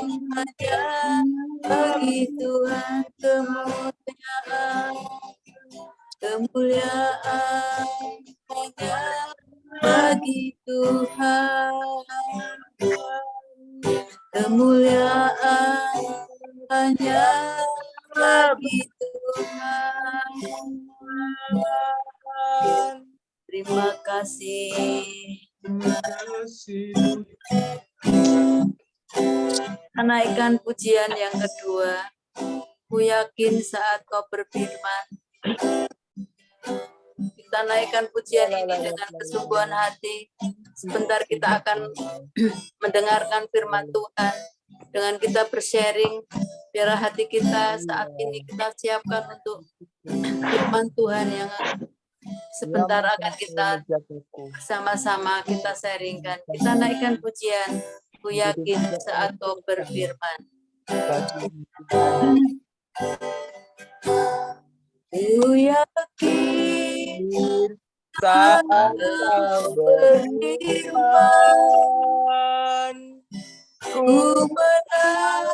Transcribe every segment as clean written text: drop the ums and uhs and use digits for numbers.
hanya bagi Tuhan kemuliaan, kemuliaan hanya bagi Tuhan, kemuliaan hanya bagi Tuhan. Terima kasih. Naikkan pujian yang kedua. Ku yakin saat kau berfirman. Kita naikkan pujian ini dengan kesungguhan hati. Sebentar kita akan mendengarkan firman Tuhan. Dengan kita bersharing, biar hati kita saat ini kita siapkan untuk firman Tuhan yang sebentar akan kita bersama-sama kita sharingkan. Kita naikkan pujian. Ku yakin saat kau berfirman. Ku yakin saat kau berfirman. Ku menang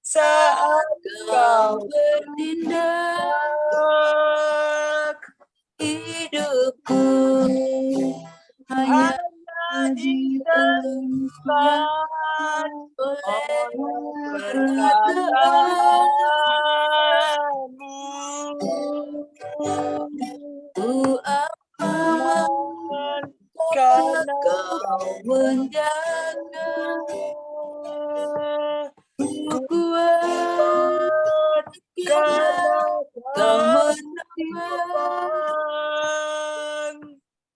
saat kau bertindak. Hidupku hanya ditentukan oleh perkataanmu. Ku aman karena kau menjaga. Ku kuat karena kau menopang.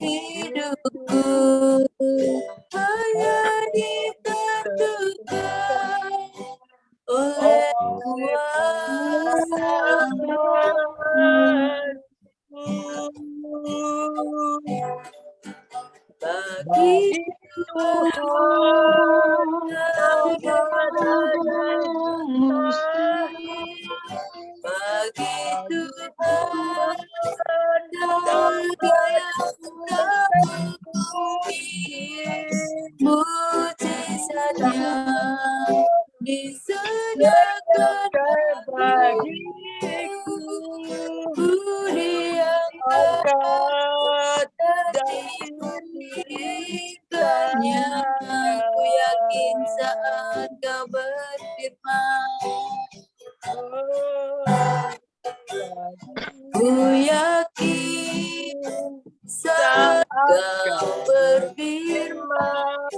Hidupku hanya ditentukan oleh kuasa-Mu. Bagi Tuhan ada mustahil. Bagi Tuhan ada yang tak mungkin. Mujizatnya disediakan bagiku. Budi yang angkat dari berikannya. Ku yakin saat kau berfirman. Ku yakin saat kau berfirman.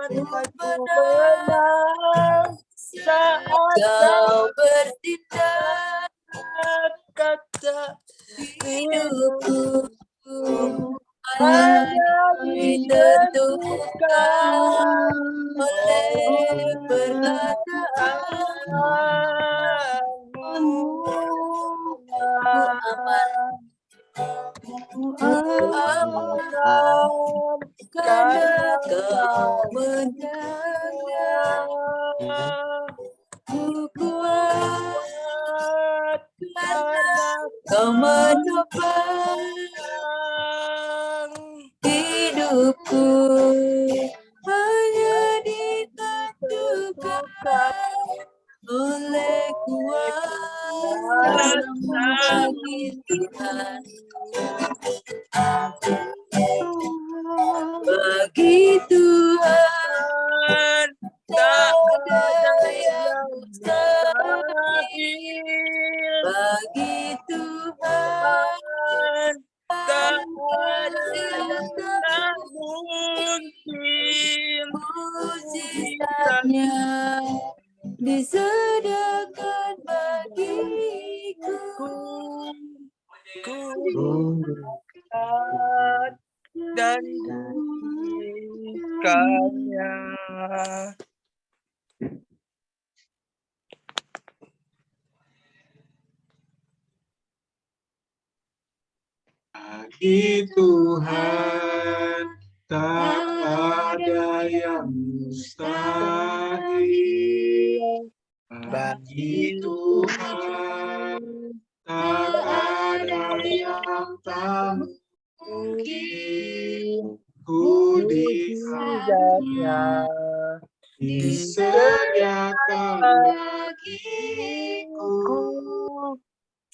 Ku menang saat kau bertindak. Kata hidupku hanya ditentukan oleh perkataanmu. Ku aman karena kau menjaga. Ku kuat karena kau menopang. Hidupku hanya ditentukan oleh kuasa-Mu bagi Tuhan. Bagi Tuhan tak ada yang mustahil. Bagi Tuhan tak ada yang tak mungkin. Mujizatnya disediakan bagiku. Ku dan berikannya. Bagi Tuhan tak ada yang mustahil. Bagi Tuhan tak ada yang tak mungkin. Ku di sana disediakan bagiku.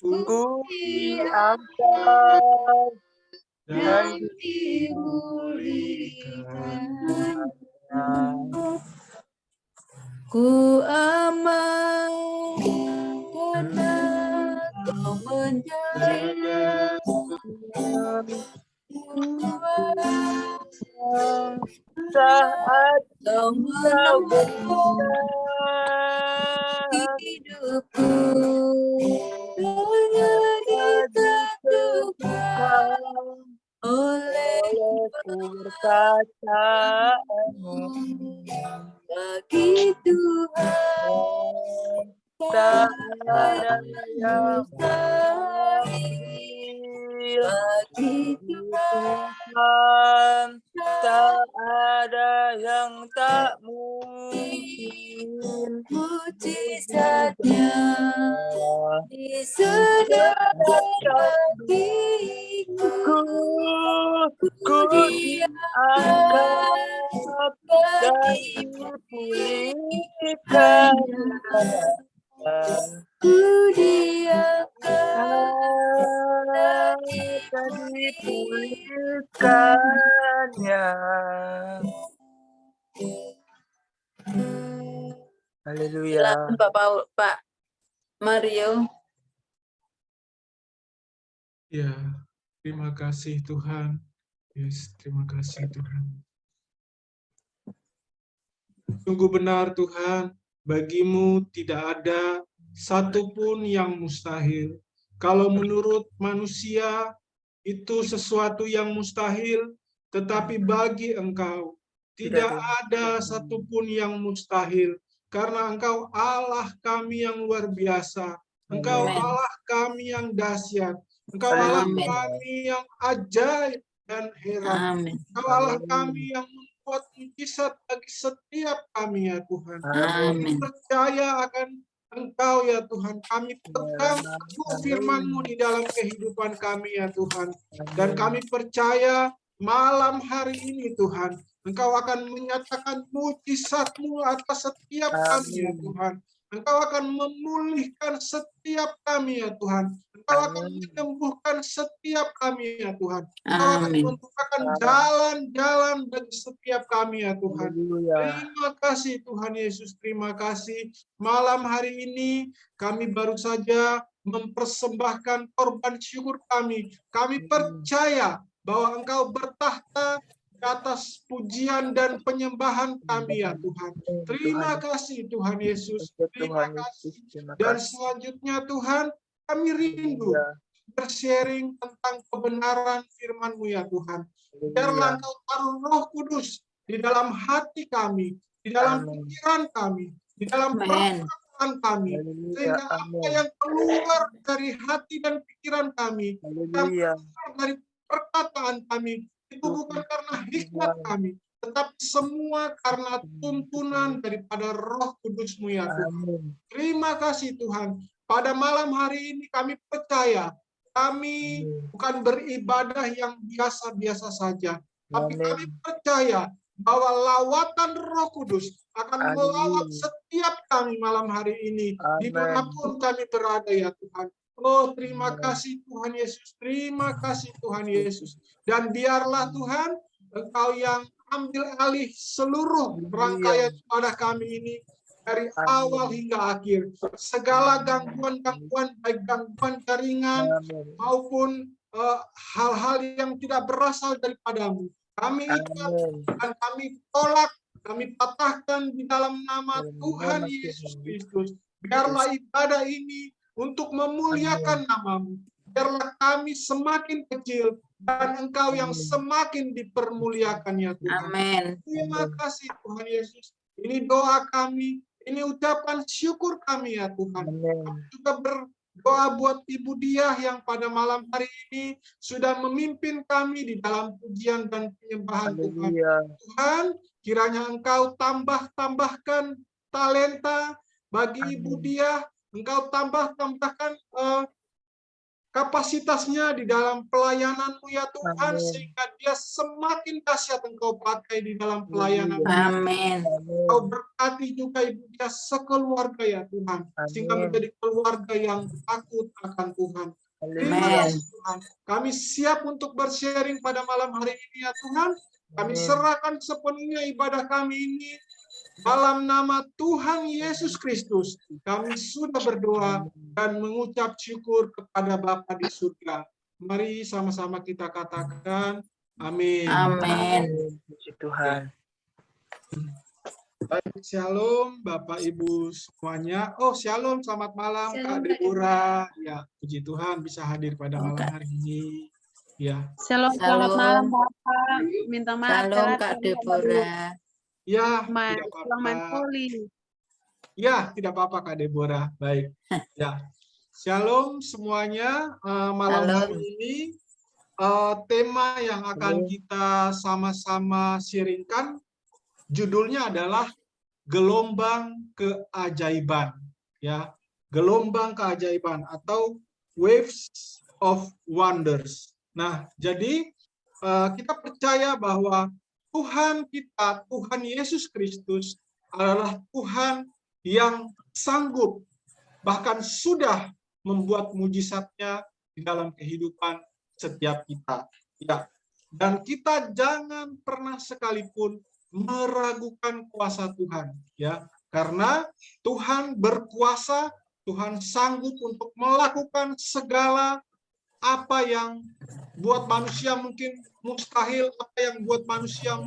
Ku diangkat Dan dipulihkan. Ku aman karena Kau menjaga Saat Kau kau menolong hidupku dengan oleh perkataanmu, bagi Tuhan tak ada yang mustahil, bagi Tuhan, tak ada yang tak mungkin. mujizatnya di segala hatiku. Ku diangkat dan dipulihkan. Ku diangkat Dan dipulihkannya. Haleluya. Silakan Pak Mario. ya, terima kasih Tuhan. Yes, terima kasih Tuhan. Sungguh benar Tuhan, bagimu tidak ada satupun yang mustahil. Kalau menurut manusia itu sesuatu yang mustahil, tetapi bagi Engkau tidak ada satupun yang mustahil. Karena Engkau Allah kami yang luar biasa. Engkau Amen. Allah kami yang dahsyat. Engkau Allah Amen. kami yang ajaib dan heran. Amin. Engkau Allah kami yang membuat mujizat bagi setiap kami ya Tuhan. Kami Amin. percaya akan Engkau ya Tuhan. Kami pegang teguh firman-Mu di dalam kehidupan kami ya Tuhan. Dan kami percaya malam hari ini Tuhan, Engkau akan menyatakan mujizat-Mu atas setiap kami ya Tuhan. Engkau akan memulihkan setiap kami ya Tuhan. Engkau akan menyembuhkan setiap kami ya Tuhan. Engkau akan Amin. membukakan jalan-jalan bagi setiap kami ya Tuhan. Terima kasih Tuhan Yesus, terima kasih. Malam hari ini kami baru saja mempersembahkan korban syukur kami. Kami percaya bahwa Engkau bertahta di atas pujian dan penyembahan kami ya Tuhan. Terima kasih Tuhan Yesus, terima kasih. Dan selanjutnya Tuhan, kami rindu bersharing tentang kebenaran firman-Mu ya Tuhan. Biarlah Engkau taruh Roh Kudus di dalam hati kami, di dalam pikiran kami, di dalam perkataan kami, sehingga apa yang keluar dari hati dan pikiran kami, yang keluar dari perkataan kami, itu bukan karena hikmat kami, tetapi semua karena tuntunan daripada Roh Kudus-Mu ya Tuhan. Terima kasih Tuhan. Pada malam hari ini kami percaya kami bukan beribadah yang biasa-biasa saja, tapi kami percaya bahwa lawatan Roh Kudus akan melawat setiap kami malam hari ini, dimanapun kami berada ya Tuhan. Oh, terima kasih Tuhan Yesus, terima kasih Tuhan Yesus. Dan biarlah Tuhan, Engkau yang ambil alih seluruh rangkaian pada kami ini, dari awal hingga akhir. Segala gangguan-gangguan, baik gangguan jaringan maupun hal-hal yang tidak berasal daripadamu, kami ikat dan kami tolak, kami patahkan di dalam nama Tuhan Yesus Kristus. Biarlah ibadah ini untuk memuliakan nama-Mu. Biarlah kami semakin kecil dan Engkau yang semakin dipermuliakan ya Tuhan. Amin. Terima kasih Tuhan Yesus. Ini doa kami, ini ucapan syukur kami ya Tuhan. Kami juga berdoa buat Ibu Diah yang pada malam hari ini sudah memimpin kami di dalam pujian dan penyembahan Tuhan. Tuhan, kiranya Engkau tambahkan talenta bagi Ibu Diah, Engkau tambahkan kapasitasnya di dalam pelayanan-Mu ya Tuhan, Amin. sehingga dia semakin dahsyat Engkau pakai di dalam pelayanan. Amin. Kau berkati juga ibu dia sekeluarga ya Tuhan, sehingga Amin. menjadi keluarga yang takut akan Tuhan. Terima Haleluya. kasih Tuhan. Kami siap untuk bersharing pada malam hari ini ya Tuhan. Kami Amin. serahkan sepenuhnya ibadah kami ini dalam nama Tuhan Yesus Kristus. Kami sudah berdoa dan mengucap syukur kepada Bapa di surga. Mari sama-sama kita katakan amin. Amin. Puji Tuhan. Baik, shalom Bapak Ibu semuanya. Oh, shalom, selamat malam Kak Deborah. Ya, puji Tuhan bisa hadir pada malam hari ini. Ya. Shalom, selamat Shalom. malam Bapak. Minta maaf Shalom telat Kak karena Deborah. Ya, main tidak pulang main apa-apa. voli. Ya, tidak apa-apa Kak Deborah. Baik. Ya. Shalom semuanya. Malam Shalom. hari ini tema yang akan kita sama-sama sharingkan judulnya adalah gelombang keajaiban, ya, gelombang keajaiban atau waves of wonders. Nah, jadi kita percaya bahwa Tuhan kita, Tuhan Yesus Kristus adalah Tuhan yang sanggup, bahkan sudah membuat mujizatnya di dalam kehidupan setiap kita. Ya, dan kita jangan pernah sekalipun meragukan kuasa Tuhan, ya, karena Tuhan berkuasa, Tuhan sanggup untuk melakukan segala apa yang buat manusia mungkin mustahil, apa yang buat manusia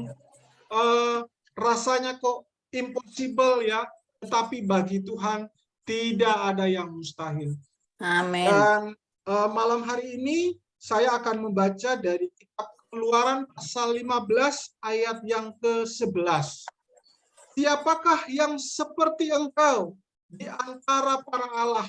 rasanya kok impossible, ya, tetapi bagi Tuhan tidak ada yang mustahil. Amin. Dan malam hari ini saya akan membaca dari kitab Keluaran pasal 15 ayat yang ke-11. Siapakah yang seperti Engkau di antara para Allah?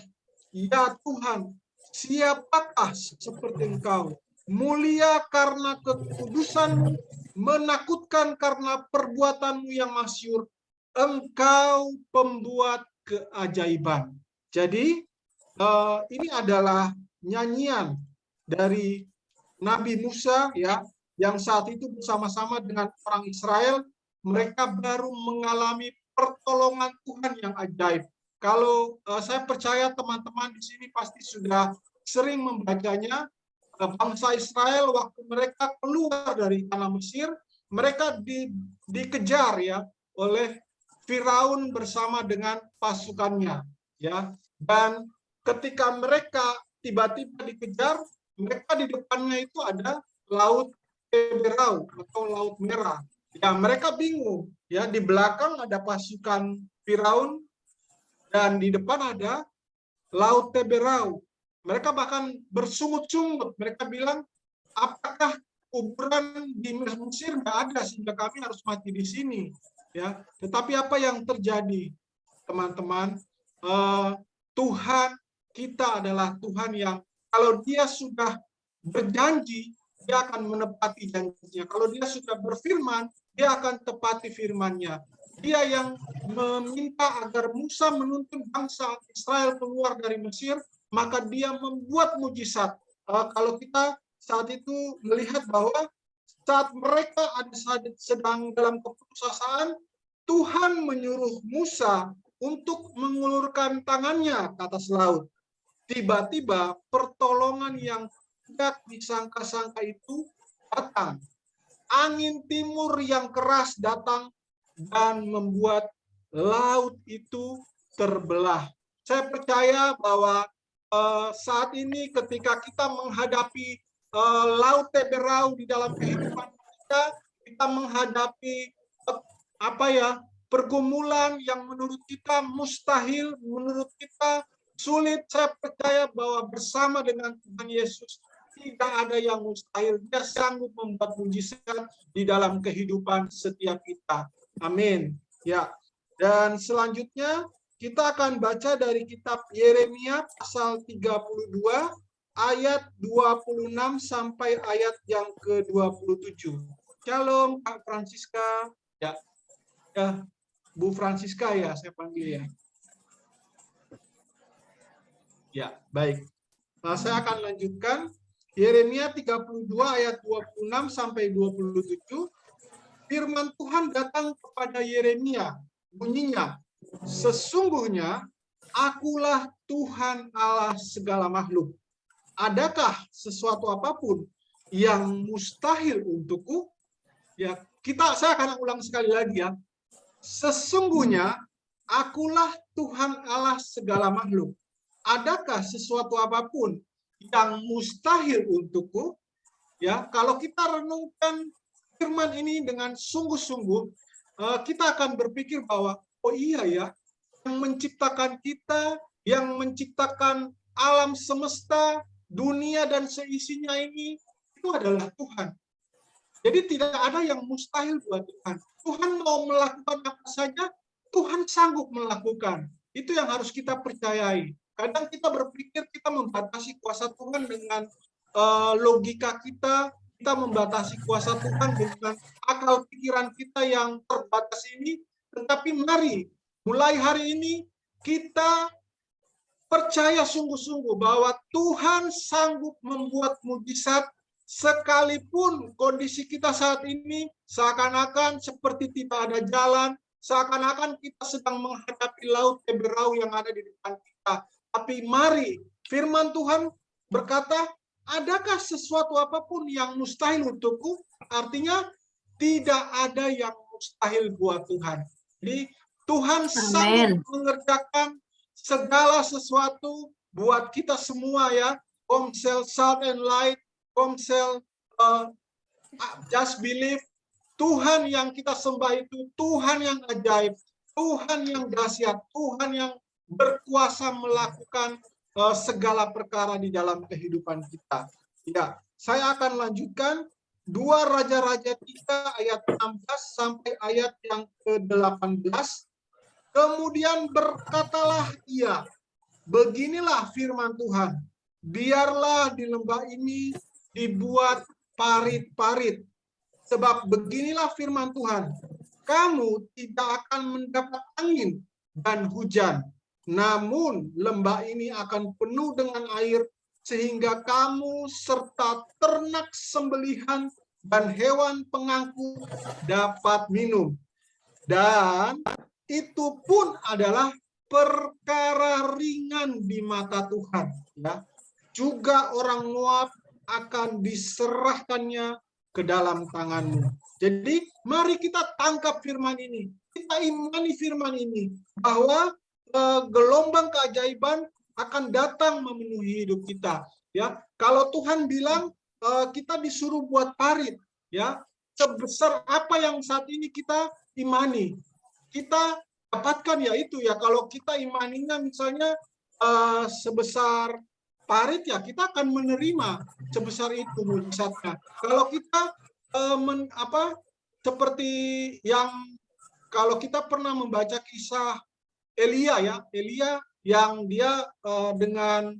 Ya Tuhan, siapakah seperti Engkau? Mulia karena kekudusan-Mu, menakutkan karena perbuatan-Mu yang masyhur. Engkau pembuat keajaiban. Jadi ini adalah nyanyian dari Nabi Musa, ya, yang saat itu bersama-sama dengan orang Israel, mereka baru mengalami pertolongan Tuhan yang ajaib. Kalau saya percaya teman-teman di sini pasti sudah sering membacanya, bangsa Israel waktu mereka keluar dari tanah Mesir, mereka dikejar, ya, oleh Firaun bersama dengan pasukannya, ya. Dan ketika mereka tiba-tiba dikejar, mereka di depannya itu ada laut Teberau atau laut merah. Ya, mereka bingung, ya, di belakang ada pasukan Firaun dan di depan ada laut Teberau. Mereka bahkan bersungut-sungut. Mereka bilang, apakah kuburan di Mesir nggak ada sehingga kami harus mati di sini, ya. Tetapi apa yang terjadi, teman-teman? Tuhan kita adalah Tuhan yang kalau Dia sudah berjanji, Dia akan menepati janjinya. Kalau Dia sudah berfirman, Dia akan tepati firman-Nya. Dia yang meminta agar Musa menuntun bangsa Israel keluar dari Mesir, maka Dia membuat mujizat. Kalau kita saat itu melihat bahwa saat mereka sedang dalam keputusasaan, Tuhan menyuruh Musa untuk mengulurkan tangannya ke atas laut. Tiba-tiba pertolongan yang tidak disangka-sangka itu datang. Angin timur yang keras datang dan membuat laut itu terbelah. Saya percaya bahwa saat ini ketika kita menghadapi laut Teberau di dalam kehidupan kita menghadapi pergumulan yang menurut kita mustahil, menurut kita sulit. Saya percaya bahwa bersama dengan Tuhan Yesus tidak ada yang mustahil. Dia sanggup membuat mujizat di dalam kehidupan setiap kita. Amin. Ya. Dan selanjutnya kita akan baca dari kitab Yeremia pasal 32 ayat 26 sampai ayat yang ke-27. Shalom Kak Francisca. Ya. Ya, Bu Francisca ya, saya panggil ya. Ya, baik. Saya akan lanjutkan. Yeremia 32 ayat 26 sampai 27. Firman Tuhan datang kepada Yeremia. Bunyinya, sesungguhnya akulah Tuhan Allah segala makhluk. Adakah sesuatu apapun yang mustahil untukku? Ya, saya akan ulang sekali lagi ya. Sesungguhnya akulah Tuhan Allah segala makhluk. Adakah sesuatu apapun yang mustahil untukku? Ya, kalau kita renungkan firman ini dengan sungguh-sungguh, kita akan berpikir bahwa oh iya ya, yang menciptakan kita, yang menciptakan alam semesta, dunia dan seisinya ini, itu adalah Tuhan. Jadi tidak ada yang mustahil buat Tuhan. Tuhan mau melakukan apa saja, Tuhan sanggup melakukan. Itu yang harus kita percayai. Kadang kita berpikir kita membatasi kuasa Tuhan dengan logika kita membatasi kuasa Tuhan dengan akal pikiran kita yang terbatas ini. Tetapi mari, mulai hari ini kita percaya sungguh-sungguh bahwa Tuhan sanggup membuat mujizat. Sekalipun kondisi kita saat ini seakan-akan seperti tidak ada jalan, seakan-akan kita sedang menghadapi laut Teberau yang ada di depan kita. Tapi mari, firman Tuhan berkata, adakah sesuatu apapun yang mustahil untukku? Artinya, tidak ada yang mustahil buat Tuhan. Jadi, Tuhan sanggup mengerjakan segala sesuatu buat kita semua ya. Komsel Salt and Light, Komsel Just Believe, Tuhan yang kita sembah itu Tuhan yang ajaib, Tuhan yang dahsyat, Tuhan yang berkuasa melakukan segala perkara di dalam kehidupan kita. Ya, saya akan lanjutkan 2 Raja-Raja 3 ayat 16 sampai ayat yang ke-18. Kemudian berkatalah ia, beginilah firman Tuhan, biarlah di lembah ini dibuat parit-parit. Sebab beginilah firman Tuhan, kamu tidak akan mendapat angin dan hujan, namun lembah ini akan penuh dengan air, sehingga kamu serta ternak sembelihan dan hewan pengangkut dapat minum. Dan itu pun adalah perkara ringan di mata Tuhan. Ya. Juga orang Moab akan diserahkannya ke dalam tanganmu. Jadi mari kita tangkap firman ini. Kita imani firman ini. Bahwa gelombang keajaiban akan datang memenuhi hidup kita. Ya, kalau Tuhan bilang kita disuruh buat parit, ya, sebesar apa yang saat ini kita imani, kita dapatkan ya itu ya. Kalau kita imaninya misalnya sebesar parit ya, kita akan menerima sebesar itu mujizatnya. Kalau kita seperti yang kalau kita pernah membaca kisah Elia ya, Elia yang dia dengan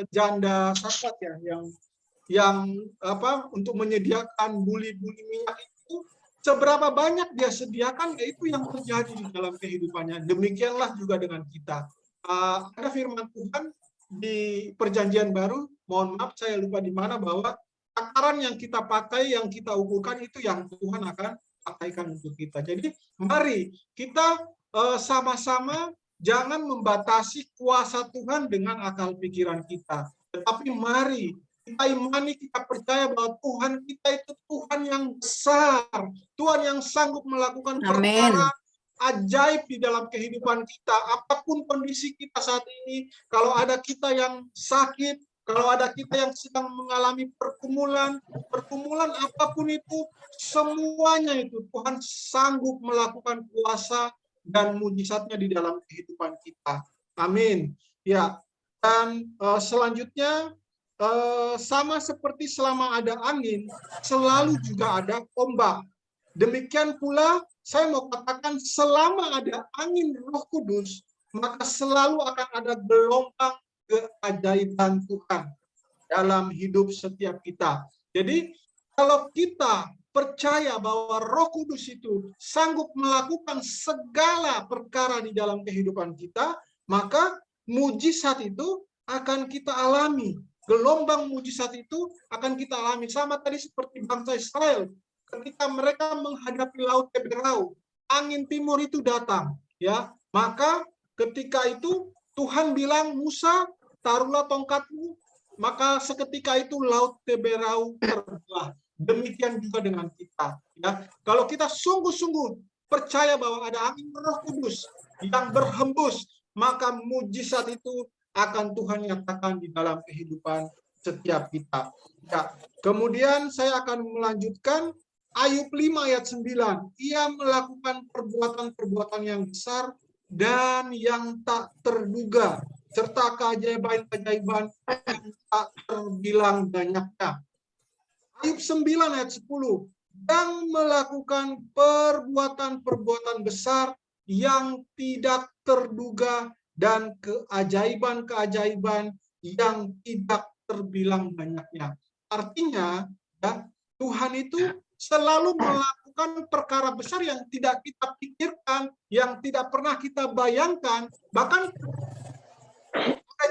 janda Sarfat ya, yang untuk menyediakan buli-buli minyak itu, seberapa banyak dia sediakan, yaitu yang terjadi di dalam kehidupannya. Demikianlah juga dengan kita. Ada firman Tuhan di Perjanjian Baru, mohon maaf saya lupa di mana, bahwa takaran yang kita pakai, yang kita ukurkan itu yang Tuhan akan pakaikan untuk kita. Jadi mari kita sama-sama jangan membatasi kuasa Tuhan dengan akal pikiran kita. Tetapi mari kita imani, kita percaya bahwa Tuhan kita itu Tuhan yang besar, Tuhan yang sanggup melakukan perkara ajaib di dalam kehidupan kita. Apapun kondisi kita saat ini, kalau ada kita yang sakit, kalau ada kita yang sedang mengalami pergumulan apapun itu, semuanya itu Tuhan sanggup melakukan kuasa dan mujizatnya di dalam kehidupan kita. Amin. Ya. Dan selanjutnya sama seperti selama ada angin, selalu juga ada ombak. Demikian pula saya mau katakan selama ada angin Roh Kudus, maka selalu akan ada gelombang keajaiban Tuhan dalam hidup setiap kita. Jadi kalau kita percaya bahwa Roh Kudus itu sanggup melakukan segala perkara di dalam kehidupan kita, maka mujizat itu akan kita alami. Gelombang mujizat itu akan kita alami. Sama tadi seperti bangsa Israel. Ketika mereka menghadapi Laut Teberau, angin timur itu datang. Ya, maka ketika itu Tuhan bilang, Musa, taruhlah tongkatmu. Maka seketika itu Laut Teberau terbelah. Demikian juga dengan kita. Ya, kalau kita sungguh-sungguh percaya bahwa ada angin Roh Kudus yang berhembus, maka mujizat itu akan Tuhan nyatakan di dalam kehidupan setiap kita. Ya, kemudian saya akan melanjutkan Ayub 5 ayat 9. Ia melakukan perbuatan-perbuatan yang besar dan yang tak terduga, serta keajaiban-keajaiban yang tak terbilang banyaknya. Ayub 9 ayat 10. Dan melakukan perbuatan-perbuatan besar yang tidak terduga dan keajaiban-keajaiban yang tidak terbilang banyaknya. Artinya, ya, Tuhan itu selalu melakukan perkara besar yang tidak kita pikirkan, yang tidak pernah kita bayangkan, bahkan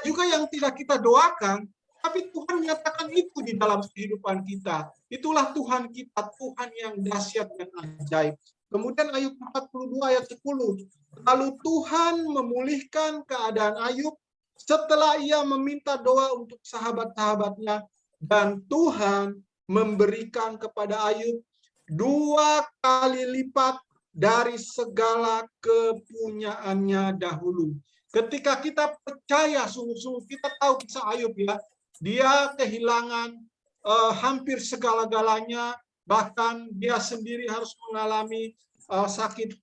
juga yang tidak kita doakan, tapi Tuhan nyatakan itu di dalam kehidupan kita. Itulah Tuhan kita, Tuhan yang dahsyat dan ajaib. Kemudian Ayub 42 ayat 10. Lalu Tuhan memulihkan keadaan Ayub setelah ia meminta doa untuk sahabat-sahabatnya, dan Tuhan memberikan kepada Ayub 2 kali lipat dari segala kepunyaannya dahulu. Ketika kita percaya sungguh-sungguh, kita tahu kisah Ayub, ya, dia kehilangan hampir segala-galanya, bahkan dia sendiri harus mengalami sakit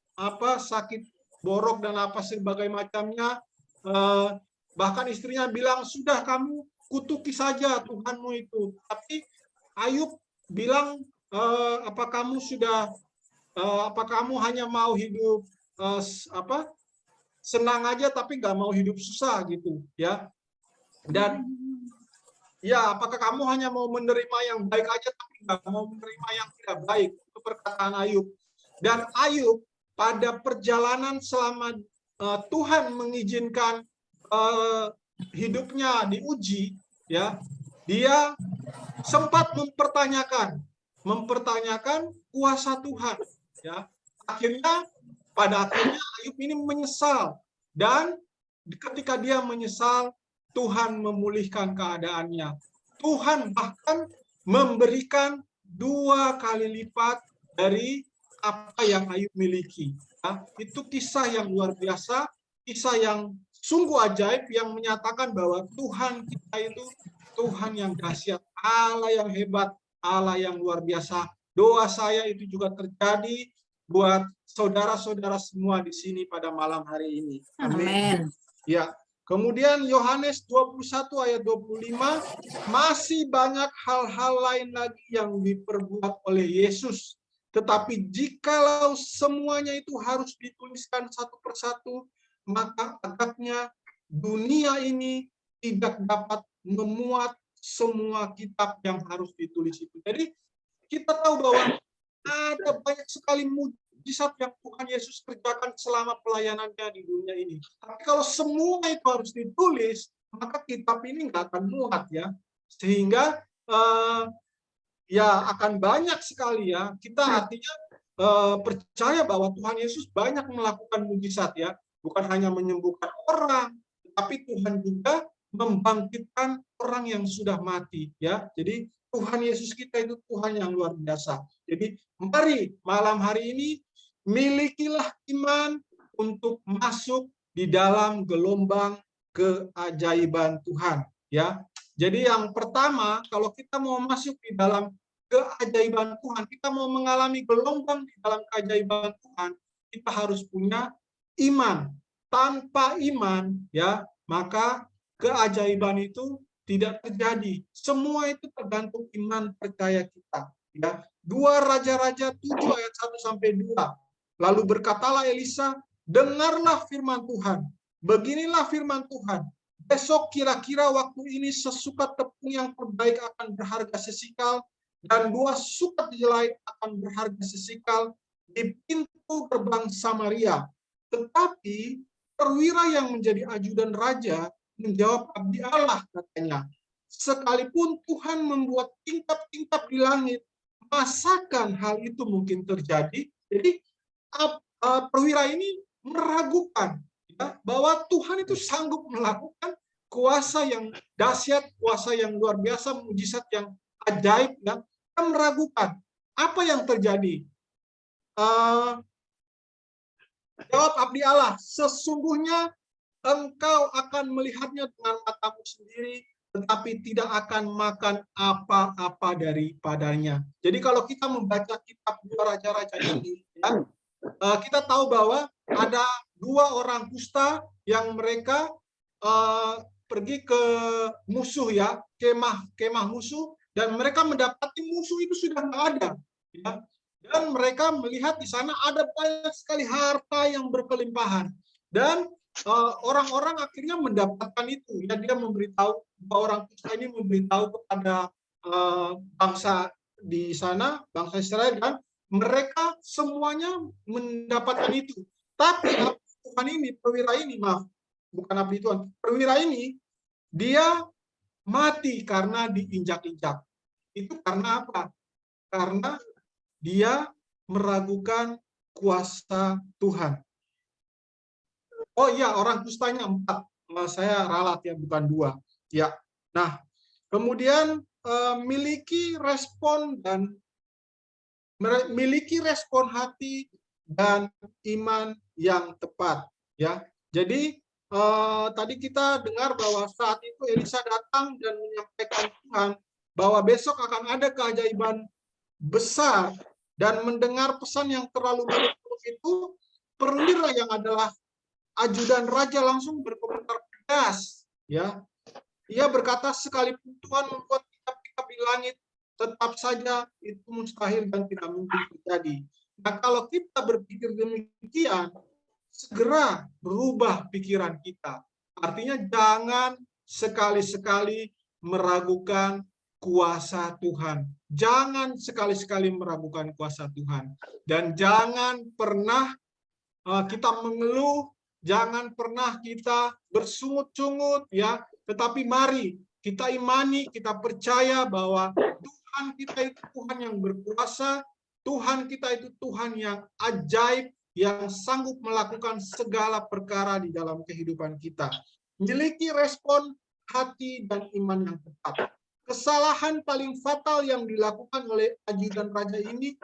borok dan apa sebagai macamnya. Bahkan istrinya bilang, sudah kamu kutuki saja Tuhanmu itu. Tapi Ayub bilang, apa kamu hanya mau hidup senang aja tapi nggak mau hidup susah gitu, ya. Dan ya, apakah kamu hanya mau menerima yang baik aja tapi nggak mau menerima yang tidak baik? Itu perkataan Ayub. Dan Ayub pada perjalanan selama Tuhan mengizinkan hidupnya diuji, ya, dia sempat mempertanyakan kuasa Tuhan, ya. Pada akhirnya Ayub ini menyesal, dan ketika dia menyesal, Tuhan memulihkan keadaannya. Tuhan bahkan memberikan 2 kali lipat dari apa yang Ayub miliki. Ya, itu kisah yang luar biasa, kisah yang sungguh ajaib, yang menyatakan bahwa Tuhan kita itu Tuhan yang dahsyat, Allah yang hebat, Allah yang luar biasa. Doa saya itu juga terjadi buat saudara-saudara semua di sini pada malam hari ini. Amin. Ya. Kemudian Yohanes 21 ayat 25, masih banyak hal-hal lain lagi yang diperbuat oleh Yesus. Tetapi jikalau semuanya itu harus dituliskan satu persatu, maka agaknya dunia ini tidak dapat memuat semua kitab yang harus ditulis itu. Jadi kita tahu bahwa ada banyak sekali mujizat yang Tuhan Yesus kerjakan selama pelayanannya di dunia ini. Tapi kalau semua itu harus ditulis, maka kitab ini nggak akan muat, ya. Sehingga ya akan banyak sekali, ya. Kita artinya percaya bahwa Tuhan Yesus banyak melakukan mujizat, ya. Bukan hanya menyembuhkan orang, tapi Tuhan juga membangkitkan orang yang sudah mati, ya. Jadi Tuhan Yesus kita itu Tuhan yang luar biasa. Jadi mari malam hari ini milikilah iman untuk masuk di dalam gelombang keajaiban Tuhan, ya. Jadi yang pertama, kalau kita mau masuk di dalam keajaiban Tuhan, kita mau mengalami gelombang di dalam keajaiban Tuhan, kita harus punya iman. Tanpa iman, ya, maka keajaiban itu tidak terjadi. Semua itu tergantung iman percaya kita, ya. 2 Raja-Raja 7 ayat 1 sampai 2. Lalu berkatalah Elisa, dengarlah firman Tuhan. Beginilah firman Tuhan. Besok kira-kira waktu ini sesukat tepung yang terbaik akan berharga sesikal, dan 2 sukat jelai akan berharga sesikal di pintu gerbang Samaria. Tetapi perwira yang menjadi ajudan raja menjawab abdi Allah, katanya. Sekalipun Tuhan membuat tingkap-tingkap di langit, masakan hal itu mungkin terjadi? Jadi perwira ini meragukan ya, bahwa Tuhan itu sanggup melakukan kuasa yang dahsyat, kuasa yang luar biasa, mujizat yang ajaib. Ya. Kita meragukan apa yang terjadi. Jawab abdi Allah, sesungguhnya engkau akan melihatnya dengan matamu sendiri, tetapi tidak akan makan apa-apa daripadanya. Jadi kalau kita membaca kitab Dua Raja-Raja ini, ya, kita tahu bahwa ada dua orang kusta yang mereka pergi ke musuh, ya, kemah musuh, dan mereka mendapati musuh itu sudah nggak ada. Ya. Dan mereka melihat di sana ada banyak sekali harta yang berkelimpahan. Dan orang-orang akhirnya mendapatkan itu. Ya, dia memberitahu, orang kusta ini memberitahu kepada bangsa di sana, bangsa Israel, dan mereka semuanya mendapatkan itu. Tapi Tuhan ini, perwira ini, maaf, bukan abdi Tuhan, perwira ini, dia mati karena diinjak-injak. Itu karena apa? Karena dia meragukan kuasa Tuhan. Oh iya, orang kustanya 4. Saya ralat ya, bukan 2. Ya. Nah, kemudian miliki respon hati dan iman yang tepat. Ya. Jadi tadi kita dengar bahwa saat itu Elisa datang dan menyampaikan Tuhan bahwa besok akan ada keajaiban besar. Dan mendengar pesan yang terlalu muluk-muluk itu, perwira yang adalah ajudan raja langsung berkomentar pedas. Ya, ia berkata, sekalipun Tuhan membuat kitab-kitab di langit, tetap saja itu mustahil dan tidak mungkin terjadi. Nah, kalau kita berpikir demikian, segera berubah pikiran kita. Artinya jangan sekali-sekali meragukan kuasa Tuhan. Jangan sekali-sekali meragukan kuasa Tuhan. Dan jangan pernah kita mengeluh, jangan pernah kita bersungut-sungut, ya. Tetapi mari kita imani, kita percaya bahwa Tuhan kita itu Tuhan yang berkuasa, Tuhan kita itu Tuhan yang ajaib, yang sanggup melakukan segala perkara di dalam kehidupan kita. Miliki respon hati dan iman yang tepat. Kesalahan paling fatal yang dilakukan oleh ajudan raja ini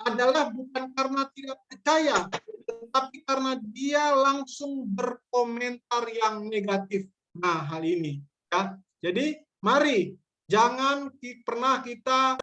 adalah bukan karena tidak percaya, tetapi karena dia langsung berkomentar yang negatif. Nah, hal ini, ya. Jadi, mari jangan pernah kita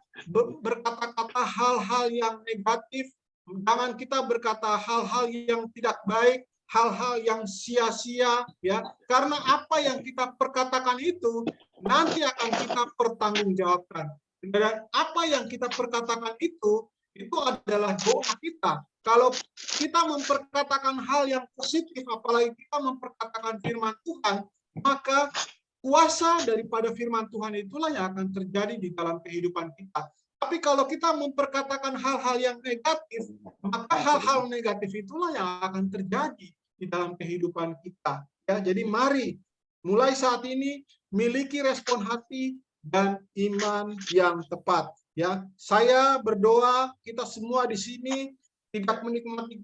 berkata-kata hal-hal yang negatif, jangan kita berkata hal-hal yang tidak baik, hal-hal yang sia-sia, ya. Karena apa yang kita perkatakan itu nanti akan kita pertanggungjawabkan. Dan apa yang kita perkatakan itu adalah doa kita. Kalau kita memperkatakan hal yang positif, apalagi kita memperkatakan firman Tuhan, maka kuasa daripada firman Tuhan itulah yang akan terjadi di dalam kehidupan kita. Tapi kalau kita memperkatakan hal-hal yang negatif, maka hal-hal negatif itulah yang akan terjadi di dalam kehidupan kita. Ya, jadi mari mulai saat ini miliki respon hati dan iman yang tepat. Ya, saya berdoa kita semua di sini tidak menikmati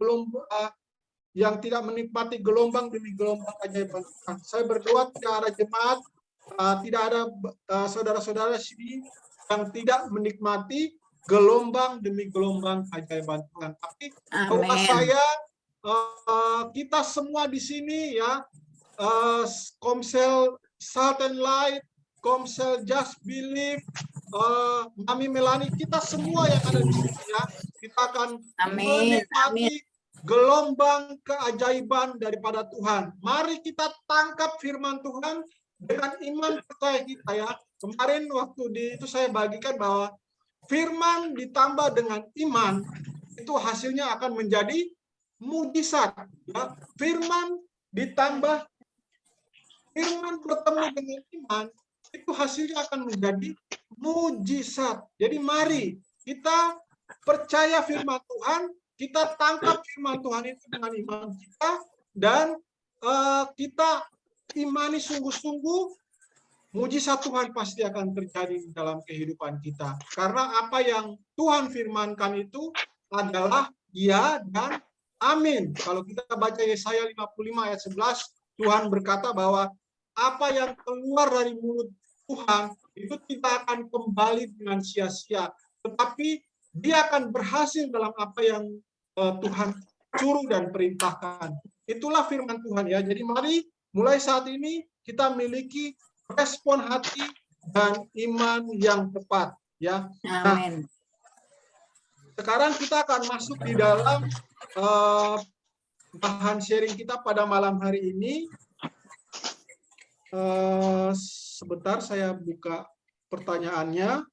gelombang demi gelombang keajaiban Tuhan. Saya berdoa tidak ada jemaat, tidak ada saudara-saudara sini yang tidak menikmati gelombang demi gelombang keajaiban Tuhan. Tapi doa saya kita semua di sini, ya, Komsel Salt and Light, Komsel Just Believe, Mami Melani, kita semua yang ada di sini, ya, kita akan menikmati gelombang keajaiban daripada Tuhan. Mari kita tangkap firman Tuhan dengan iman percaya kita, ya. Kemarin waktu itu saya bagikan bahwa firman ditambah dengan iman itu hasilnya akan menjadi mujizat. Ya. Firman bertemu dengan iman itu hasilnya akan menjadi mujizat. Jadi mari kita percaya firman Tuhan, kita tangkap firman Tuhan itu dengan iman kita, dan kita imani sungguh-sungguh, mujizat Tuhan pasti akan terjadi di dalam kehidupan kita. Karena apa yang Tuhan firmankan itu adalah ya dan amin. Kalau kita baca Yesaya 55 ayat 11, Tuhan berkata bahwa apa yang keluar dari mulut Tuhan itu tidak akan kembali dengan sia-sia, tetapi dia akan berhasil dalam apa yang Tuhan suruh dan perintahkan. Itulah firman Tuhan ya. Jadi mari mulai saat ini kita miliki respon hati dan iman yang tepat ya. Amin. Sekarang kita akan masuk di dalam bahan sharing kita pada malam hari ini. Sebentar saya buka pertanyaannya.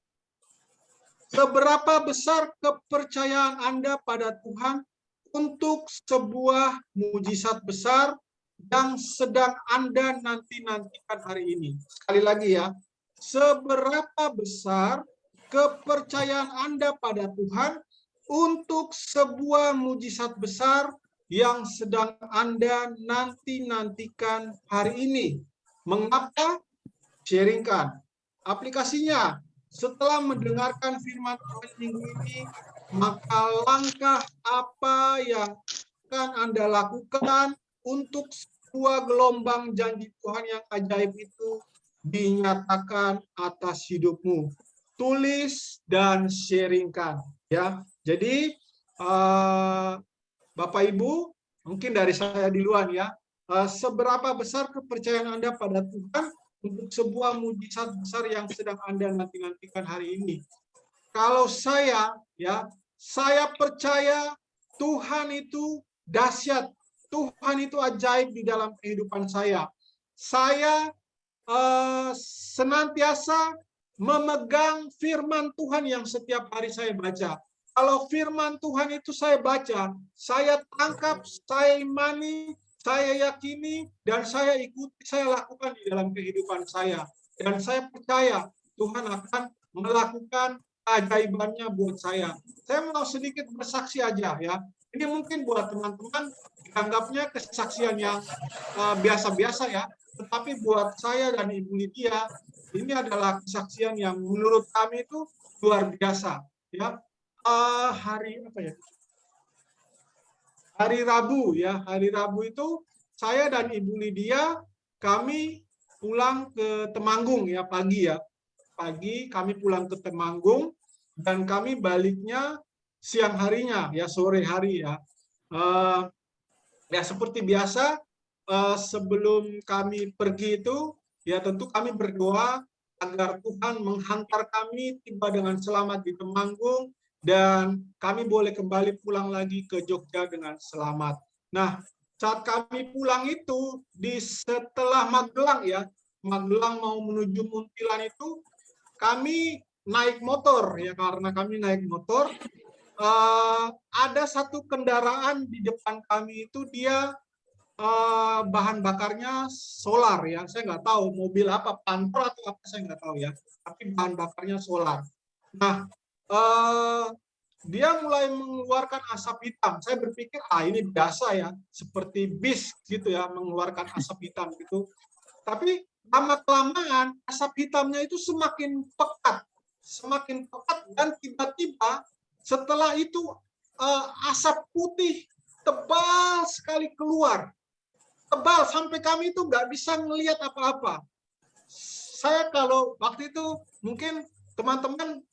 Seberapa besar kepercayaan Anda pada Tuhan untuk sebuah mujizat besar yang sedang Anda nanti-nantikan hari ini? Sekali lagi ya, seberapa besar kepercayaan Anda pada Tuhan untuk sebuah mujizat besar yang sedang Anda nanti-nantikan hari ini? Mengapa? Sharingkan. Aplikasinya, setelah mendengarkan firman Tuhan minggu ini, maka langkah apa yang akan Anda lakukan untuk sebuah gelombang janji Tuhan yang ajaib itu dinyatakan atas hidupmu? Tulis dan sharingkan ya. Jadi Bapak Ibu, mungkin dari saya duluan ya, seberapa besar kepercayaan Anda pada Tuhan untuk sebuah mujizat besar yang sedang Anda nanti-nantikan hari ini? Kalau saya ya, saya percaya Tuhan itu dahsyat, Tuhan itu ajaib di dalam kehidupan saya. Saya senantiasa memegang firman Tuhan yang setiap hari saya baca. Kalau firman Tuhan itu saya baca, saya tangkap, saya imani, saya yakini, dan saya ikuti, saya lakukan di dalam kehidupan saya. Dan saya percaya Tuhan akan melakukan keajaibannya buat saya. Saya mau sedikit bersaksi aja ya. Ini mungkin buat teman-teman dianggapnya kesaksian yang biasa-biasa ya. Tetapi buat saya dan Ibu Lydia, ini adalah kesaksian yang menurut kami itu luar biasa. Ya, hari apa ya? Hari Rabu ya, hari Rabu itu saya dan Ibu Lydia kami pulang ke Temanggung ya, pagi ya. Pagi kami pulang ke Temanggung dan kami baliknya siang harinya ya, sore hari ya. Ya seperti biasa sebelum kami pergi itu ya tentu kami berdoa agar Tuhan menghantar kami tiba dengan selamat di Temanggung dan kami boleh kembali pulang lagi ke Jogja dengan selamat. Nah, saat kami pulang itu setelah Magelang ya, Magelang mau menuju Muntilan itu, kami naik motor ya, karena kami naik motor. Ada satu kendaraan di depan kami itu dia bahan bakarnya solar ya, saya nggak tahu mobil apa, Panther atau apa saya nggak tahu ya, tapi bahan bakarnya solar. Nah, dia mulai mengeluarkan asap hitam. Saya berpikir ini biasa ya, seperti bis gitu ya, mengeluarkan asap hitam gitu. Tapi lama-kelamaan asap hitamnya itu semakin pekat dan tiba-tiba setelah itu asap putih tebal sekali keluar. Tebal sampai kami itu nggak bisa melihat apa-apa. Saya kalau waktu itu mungkin teman-teman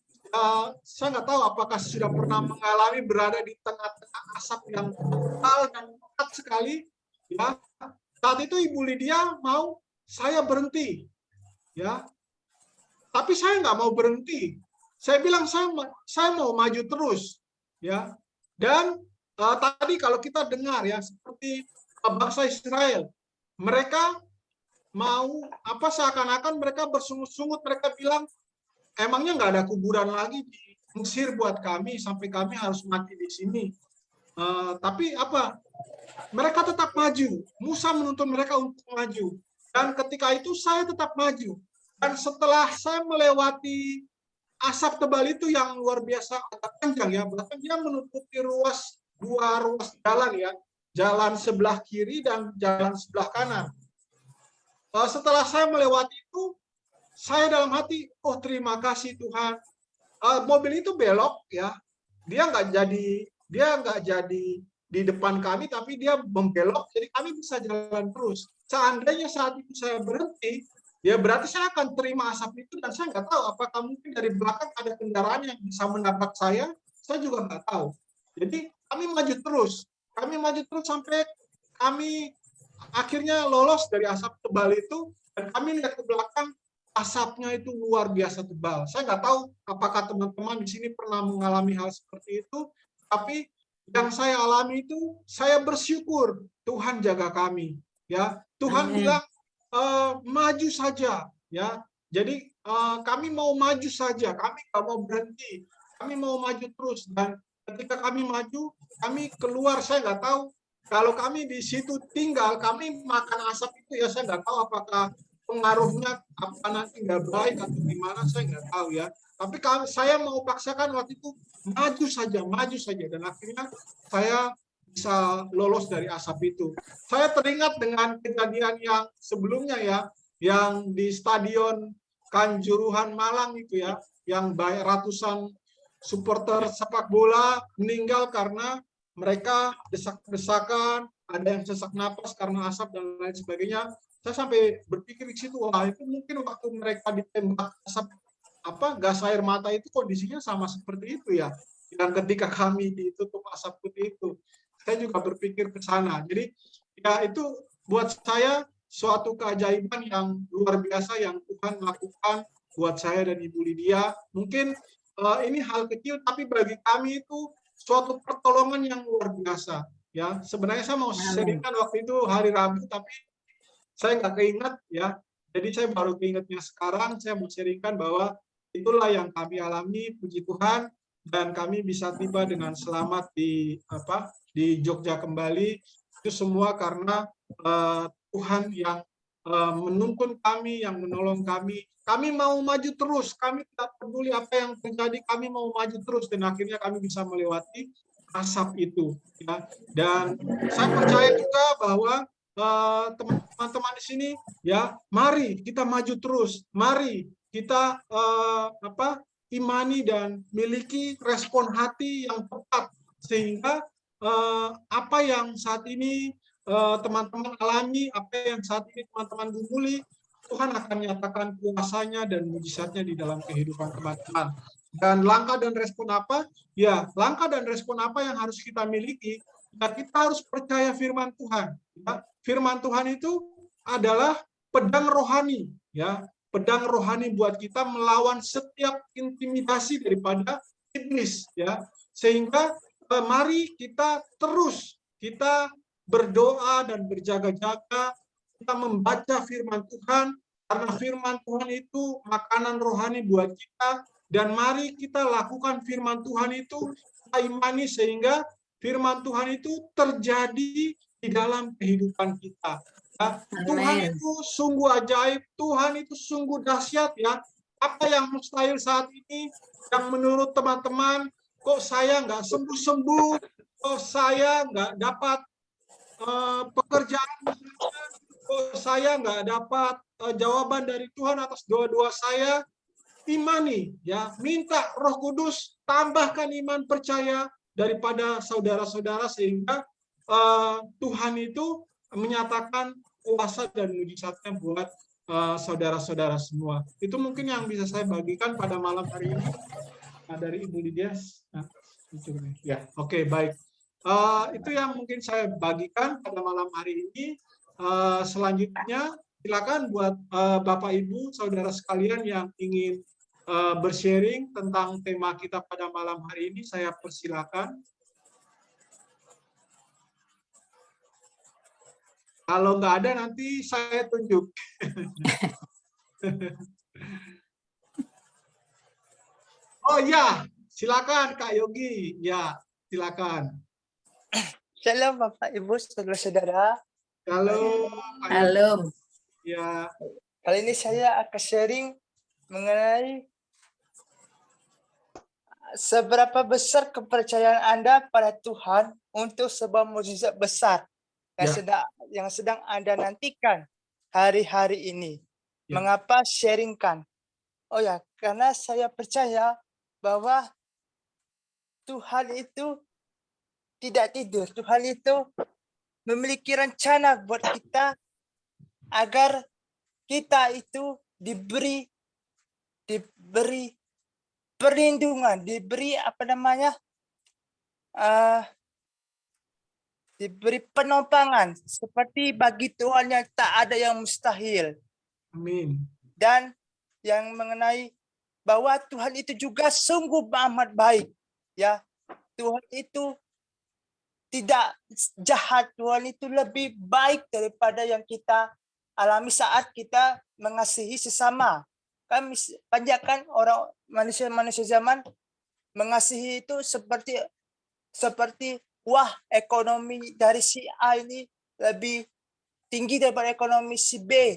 saya nggak tahu apakah sudah pernah mengalami berada di tengah-tengah asap yang tebal dan pekat sekali. Ya, saat itu Ibu Lydia mau saya berhenti, ya. Tapi saya nggak mau berhenti. Saya bilang saya mau maju terus, ya. Dan tadi kalau kita dengar ya seperti bangsa Israel, mereka mau apa seakan-akan mereka bersungut-sungut, mereka bilang emangnya nggak ada kuburan lagi di Mesir buat kami sampai kami harus mati di sini. Tapi apa? Mereka tetap maju. Musa menuntun mereka untuk maju. Dan ketika itu saya tetap maju. Dan setelah saya melewati asap tebal itu yang luar biasa agak panjang ya, bahkan dia menutupi dua ruas jalan ya, jalan sebelah kiri dan jalan sebelah kanan. setelah saya melewati itu, saya dalam hati, oh terima kasih Tuhan. Mobil itu belok ya, dia nggak jadi di depan kami, tapi dia membelok, jadi kami bisa jalan terus. Seandainya saat itu saya berhenti, ya berarti saya akan terima asap itu, dan saya nggak tahu apakah mungkin dari belakang ada kendaraan yang bisa menabrak saya juga nggak tahu. Jadi kami maju terus sampai kami akhirnya lolos dari asap tebal itu, dan kami lihat ke belakang, asapnya itu luar biasa tebal. Saya nggak tahu apakah teman-teman di sini pernah mengalami hal seperti itu, tapi yang saya alami itu, saya bersyukur Tuhan jaga kami. Ya, Tuhan bilang maju saja. Ya, jadi kami mau maju saja, kami nggak mau berhenti, kami mau maju terus. Dan ketika kami maju, kami keluar, saya nggak tahu kalau kami di situ tinggal, kami makan asap itu ya, saya nggak tahu apakah pengaruhnya apa nanti nggak baik atau gimana, saya nggak tahu ya. Tapi saya mau paksakan waktu itu maju saja, dan akhirnya saya bisa lolos dari asap itu. Saya teringat dengan kejadian yang sebelumnya ya, yang di Stadion Kanjuruhan Malang itu ya, yang ratusan supporter sepak bola meninggal karena mereka desak-desakan, ada yang sesak napas karena asap dan lain sebagainya. Saya sampai berpikir di situ, wah itu mungkin waktu mereka ditembak asap gas air mata itu kondisinya sama seperti itu ya. Dan ketika kami ditutup asap putih itu, saya juga berpikir ke sana. Jadi ya itu buat saya suatu keajaiban yang luar biasa yang Tuhan lakukan buat saya dan Ibu Lydia. Mungkin ini hal kecil, tapi bagi kami itu suatu pertolongan yang luar biasa. Ya, sebenarnya saya mau sharingkan waktu itu hari Rabu, tapi saya nggak keinget ya. Jadi saya baru keingetnya sekarang. Saya mau sharingkan bahwa itulah yang kami alami, puji Tuhan, dan kami bisa tiba dengan selamat di Jogja kembali. Itu semua karena Tuhan yang menuntun kami, yang menolong kami. Kami mau maju terus, kami tidak peduli apa yang terjadi, kami mau maju terus, dan akhirnya kami bisa melewati asap itu. Ya. Dan saya percaya juga bahwa teman-teman di sini, ya, mari kita maju terus, mari kita imani dan miliki respon hati yang tepat, sehingga apa yang saat ini teman-teman alami, apa yang saat ini teman-teman gumuli, Tuhan akan nyatakan kuasanya dan mujizatnya di dalam kehidupan teman-teman. Dan langkah dan respon apa? Ya, langkah dan respon apa yang harus kita miliki? Ya, kita harus percaya firman Tuhan. Ya, firman Tuhan itu adalah pedang rohani, ya, pedang rohani buat kita melawan setiap intimidasi daripada iblis, ya. Sehingga mari kita berdoa dan berjaga-jaga, kita membaca firman Tuhan, karena firman Tuhan itu makanan rohani buat kita, dan mari kita lakukan firman Tuhan itu, kita imani sehingga firman Tuhan itu terjadi di dalam kehidupan kita. Ya, Tuhan itu sungguh ajaib, Tuhan itu sungguh dahsyat ya. Apa yang mustahil saat ini, yang menurut teman-teman, kok saya nggak sembuh-sembuh, kok saya nggak dapat pekerjaan, kok saya nggak dapat jawaban dari Tuhan atas doa-doa saya, imani ya, minta Roh Kudus tambahkan iman percaya daripada saudara-saudara, sehingga Tuhan itu menyatakan kuasa dan mujizatnya buat saudara-saudara semua. Itu mungkin yang bisa saya bagikan pada malam hari ini dari Ibu Lydia. Ya, oke, baik. Itu yang mungkin saya bagikan pada malam hari ini. Selanjutnya silakan buat Bapak Ibu saudara sekalian yang ingin bersharing tentang tema kita pada malam hari ini, saya persilakan. Kalau nggak ada nanti saya tunjuk. Oh ya, silakan Kak Yogi. Ya, silakan. Shalom Bapak Ibu saudara-saudara. Halo. Halo. Ya. Kali ini saya akan sharing mengenai seberapa besar kepercayaan Anda pada Tuhan untuk sebuah mukjizat besar yang sedang Anda nantikan. hari-hari ini. Ya. Mengapa sharingkan? Oh ya, karena saya percaya bahwa Tuhan itu tidak tidur. Tuhan itu memiliki rencana buat kita agar kita itu diberi perlindungan, diberi diberi penoppangan. Seperti bagi Tuhan yang tak ada yang mustahil. Amin. Dan yang mengenai bahwa Tuhan itu juga sungguh amat baik. Ya, Tuhan itu tidak jahat. Tuhan itu lebih baik daripada yang kita alami saat kita mengasihi sesama. Kan banyak kan orang manusia zaman mengasihi itu seperti wah, ekonomi dari si A ini lebih tinggi daripada ekonomi si B.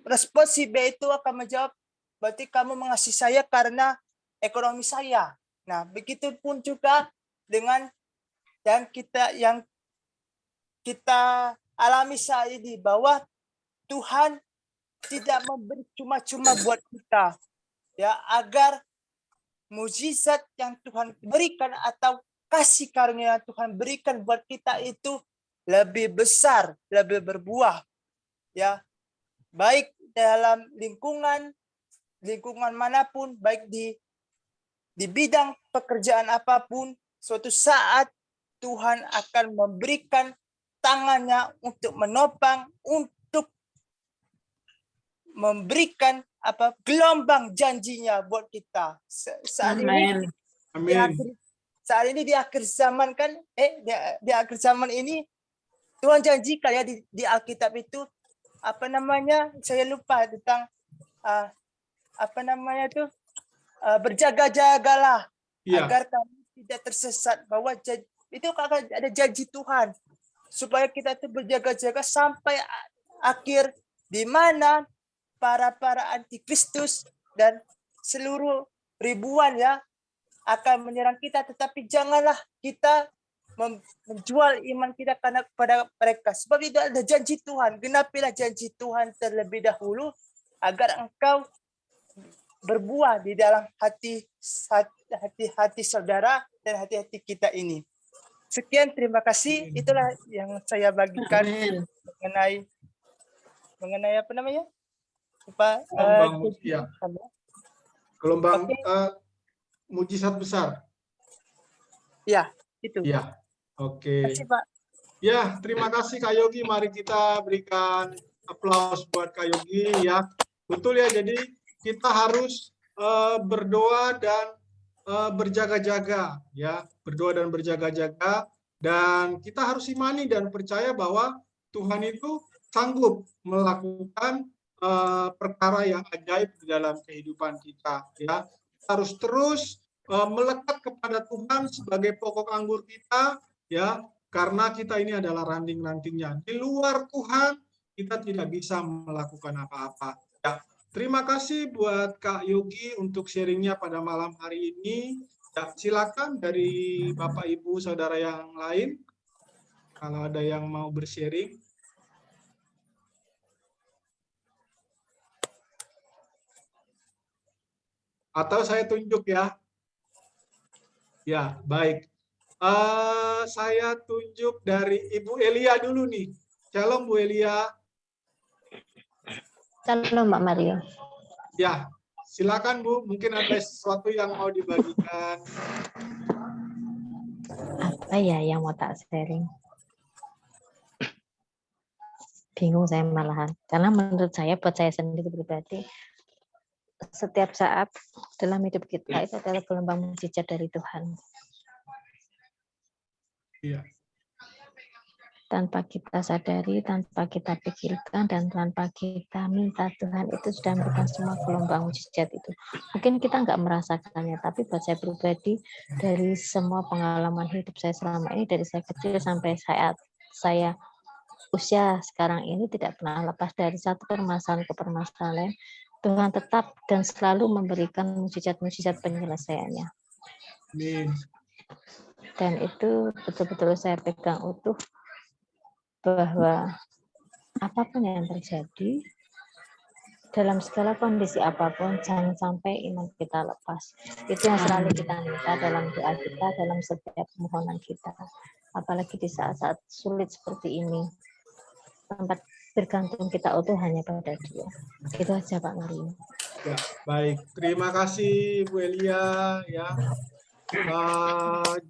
Respon si B itu akan menjawab, berarti kamu mengasihi saya karena ekonomi saya. Nah, begitu pun juga dengan yang kita alami saat ini, bahwa Tuhan tidak memberi cuma-cuma buat kita, ya, agar mukjizat yang Tuhan berikan atau kasih karunia yang Tuhan berikan buat kita itu lebih besar, lebih berbuah, ya, baik dalam lingkungan manapun, baik di bidang pekerjaan apapun. Suatu saat Tuhan akan memberikan tangannya untuk menopang, untuk memberikan gelombang janjinya buat kita. Saat ini di akhir zaman kan, di akhir zaman ini Tuhan janjikan ya di Alkitab itu saya lupa tentang berjaga-jagalah agar kami tidak tersesat, bahwa itu akan ada janji Tuhan supaya kita itu berjaga-jaga sampai akhir, di mana para antikristus dan seluruh ribuan ya akan menyerang kita, tetapi janganlah kita menjual iman kita kepada mereka, sebab itu ada janji Tuhan. Genapilah janji Tuhan terlebih dahulu agar engkau berbuah di dalam hati saudara dan hati-hati kita ini. Sekian, terima kasih. Itulah yang saya bagikan mengenai gelombang mujizat besar. Ya, itu. Ya, oke. Terima kasih, Pak. Ya, terima kasih Kak Yogi. Mari kita berikan aplaus buat Kak Yogi ya. Betul ya, jadi kita harus berdoa dan berjaga-jaga ya, berdoa dan berjaga-jaga, dan kita harus imani dan percaya bahwa Tuhan itu sanggup melakukan perkara yang ajaib di dalam kehidupan kita ya. Kita harus terus melekat kepada Tuhan sebagai pokok anggur kita ya, karena kita ini adalah ranting-rantingnya. Di luar Tuhan kita tidak bisa melakukan apa-apa ya. Terima kasih buat Kak Yogi untuk sharingnya pada malam hari ini. Ya, silakan dari Bapak Ibu Saudara yang lain, kalau ada yang mau bersharing. Atau saya tunjuk ya. Ya, baik. Saya tunjuk dari Ibu Elia dulu nih. Shalom Bu Elia. Shalom Mbak Mario. Ya, silakan Bu. Mungkin ada sesuatu yang mau dibagikan. Apa ya yang mau tak sharing? Bingung saya malahan. Karena menurut saya, buat saya sendiri pribadi, setiap saat dalam hidup kita itu adalah gelombang mujizat dari Tuhan. Iya. Tanpa kita sadari, tanpa kita pikirkan, dan tanpa kita minta, Tuhan itu sudah memberikan semua gelombang mujizat itu. Mungkin kita nggak merasakannya, tapi buat saya pribadi, dari semua pengalaman hidup saya selama ini, dari saya kecil sampai saat saya usia sekarang ini, tidak pernah lepas dari satu permasalahan ke permasalahan lain, Tuhan tetap dan selalu memberikan mujizat-mujizat penyelesaiannya. Amin. Dan itu betul-betul saya pegang utuh, bahwa apapun yang terjadi, dalam segala kondisi apapun, jangan sampai iman kita lepas. Itu yang selalu kita minta dalam doa kita, dalam setiap permohonan kita. Apalagi di saat-saat sulit seperti ini. Tempat bergantung kita utuh hanya pada Dia. Itu aja Pak Mario. Ya, baik. Terima kasih Bu Elia ya.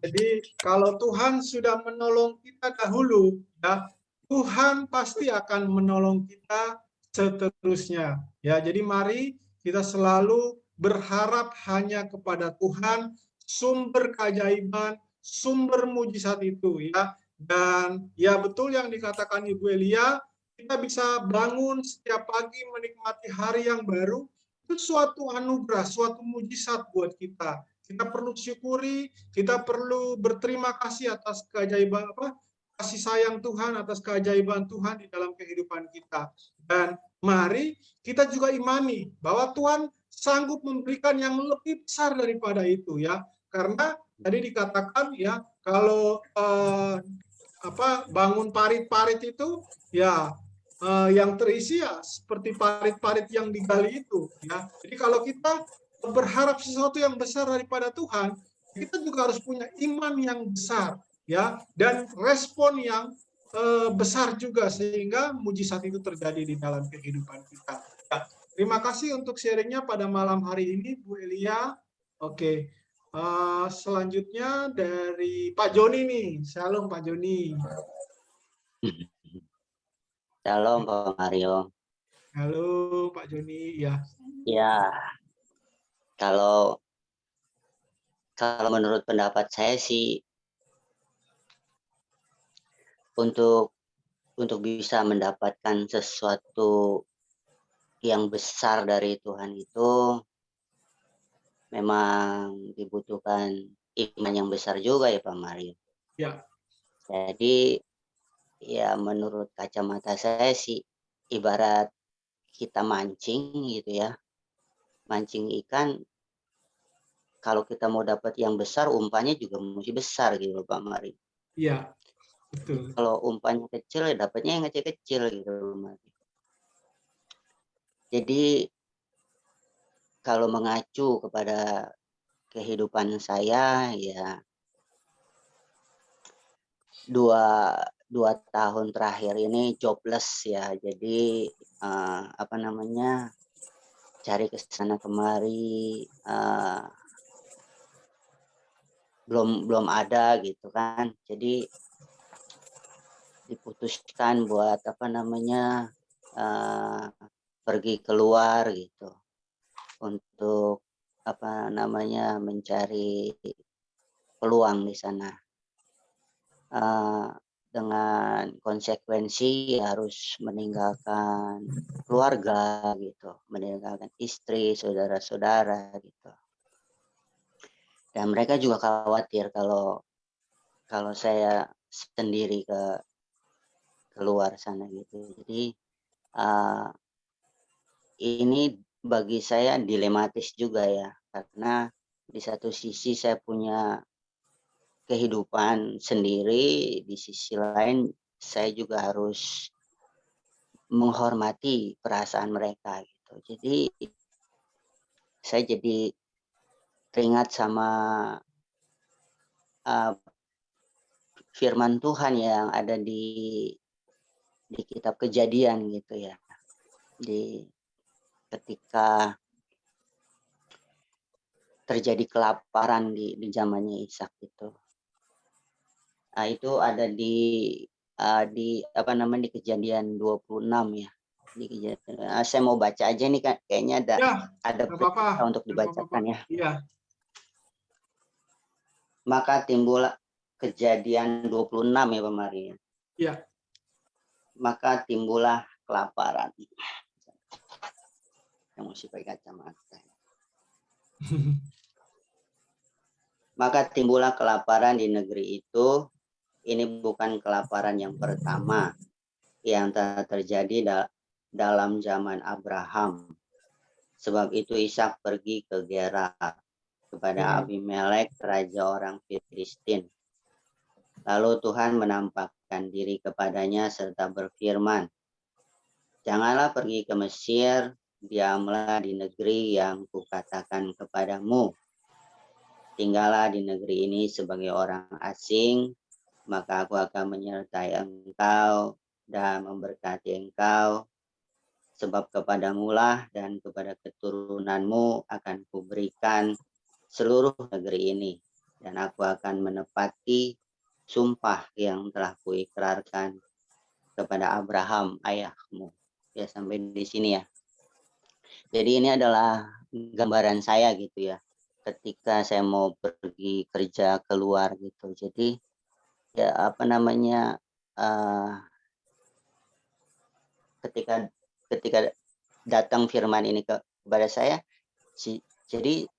Jadi kalau Tuhan sudah menolong kita dahulu, ya, Tuhan pasti akan menolong kita seterusnya. Ya, jadi mari kita selalu berharap hanya kepada Tuhan, sumber keajaiban, sumber mujizat itu ya. Dan ya betul yang dikatakan Ibu Elia, kita bisa bangun setiap pagi menikmati hari yang baru, itu suatu anugerah, suatu mujizat buat kita. Kita perlu syukuri, kita perlu berterima kasih atas keajaiban kasih sayang Tuhan, atas keajaiban Tuhan di dalam kehidupan kita. Dan mari kita juga imani bahwa Tuhan sanggup memberikan yang lebih besar daripada itu ya. Karena tadi dikatakan ya, kalau bangun parit-parit itu ya yang terisi ya seperti parit-parit yang digali itu ya. Jadi kalau kita berharap sesuatu yang besar daripada Tuhan, kita juga harus punya iman yang besar ya, dan respon yang besar juga sehingga mujizat itu terjadi di dalam kehidupan kita. Ya, terima kasih untuk sharingnya pada malam hari ini Bu Elia. Oke. Selanjutnya dari Pak Joni nih. Shalom Pak Joni. Shalom Pak Mario. Halo Pak Joni, ya. Ya, kalau menurut pendapat saya sih, untuk bisa mendapatkan sesuatu yang besar dari Tuhan itu memang dibutuhkan iman yang besar juga ya Pak Mario. Ya. Jadi ya menurut kacamata saya sih ibarat kita mancing gitu ya. Mancing ikan, kalau kita mau dapat yang besar, umpannya juga mesti besar gitu Pak Mario. Iya, betul. Kalau umpannya kecil, ya dapatnya yang kecil-kecil gitu Pak Mario. Jadi kalau mengacu kepada kehidupan saya ya, dua tahun terakhir ini jobless ya. Jadi cari ke sana kemari, belum ada gitu kan. Jadi diputuskan buat pergi keluar gitu untuk mencari peluang di sana, dengan konsekuensi harus meninggalkan keluarga gitu, meninggalkan istri, saudara-saudara gitu. Dan mereka juga khawatir kalau saya sendiri keluar sana gitu. Jadi ini bagi saya dilematis juga ya, karena di satu sisi saya punya kehidupan sendiri, di sisi lain saya juga harus menghormati perasaan mereka gitu. Jadi saya jadi teringat sama firman Tuhan yang ada di kitab Kejadian gitu ya. Ketika terjadi kelaparan di zamannya Ishak itu. Nah, itu ada di Kejadian 26 ya. Di Kejadian. Saya mau baca aja nih kayaknya ada berita untuk dibacakan ya. Iya. Maka timbullah Kejadian 26 ya Pak Maria. Iya. Maka timbullah kelaparan. Yang mesti pakai kacamata. Maka timbullah kelaparan di negeri itu. Ini bukan kelaparan yang pertama yang telah terjadi dalam zaman Abraham. Sebab itu Ishak pergi ke Gerar kepada Abimelek, raja orang Filistin. Lalu Tuhan menampakkan diri kepadanya serta berfirman, Janganlah pergi ke Mesir, diamlah di negeri yang kukatakan kepadamu. Tinggallah di negeri ini sebagai orang asing, maka aku akan menyertai engkau dan memberkati engkau, sebab kepadamulah dan kepada keturunanmu akan kuberikan seluruh negeri ini, dan aku akan menepati sumpah yang telah kuikrarkan kepada Abraham ayahmu. Ya, sampai di sini ya. Jadi ini adalah gambaran saya gitu ya, ketika saya mau pergi kerja keluar gitu. Jadi ya apa namanya, ketika datang firman ini kepada saya, jadi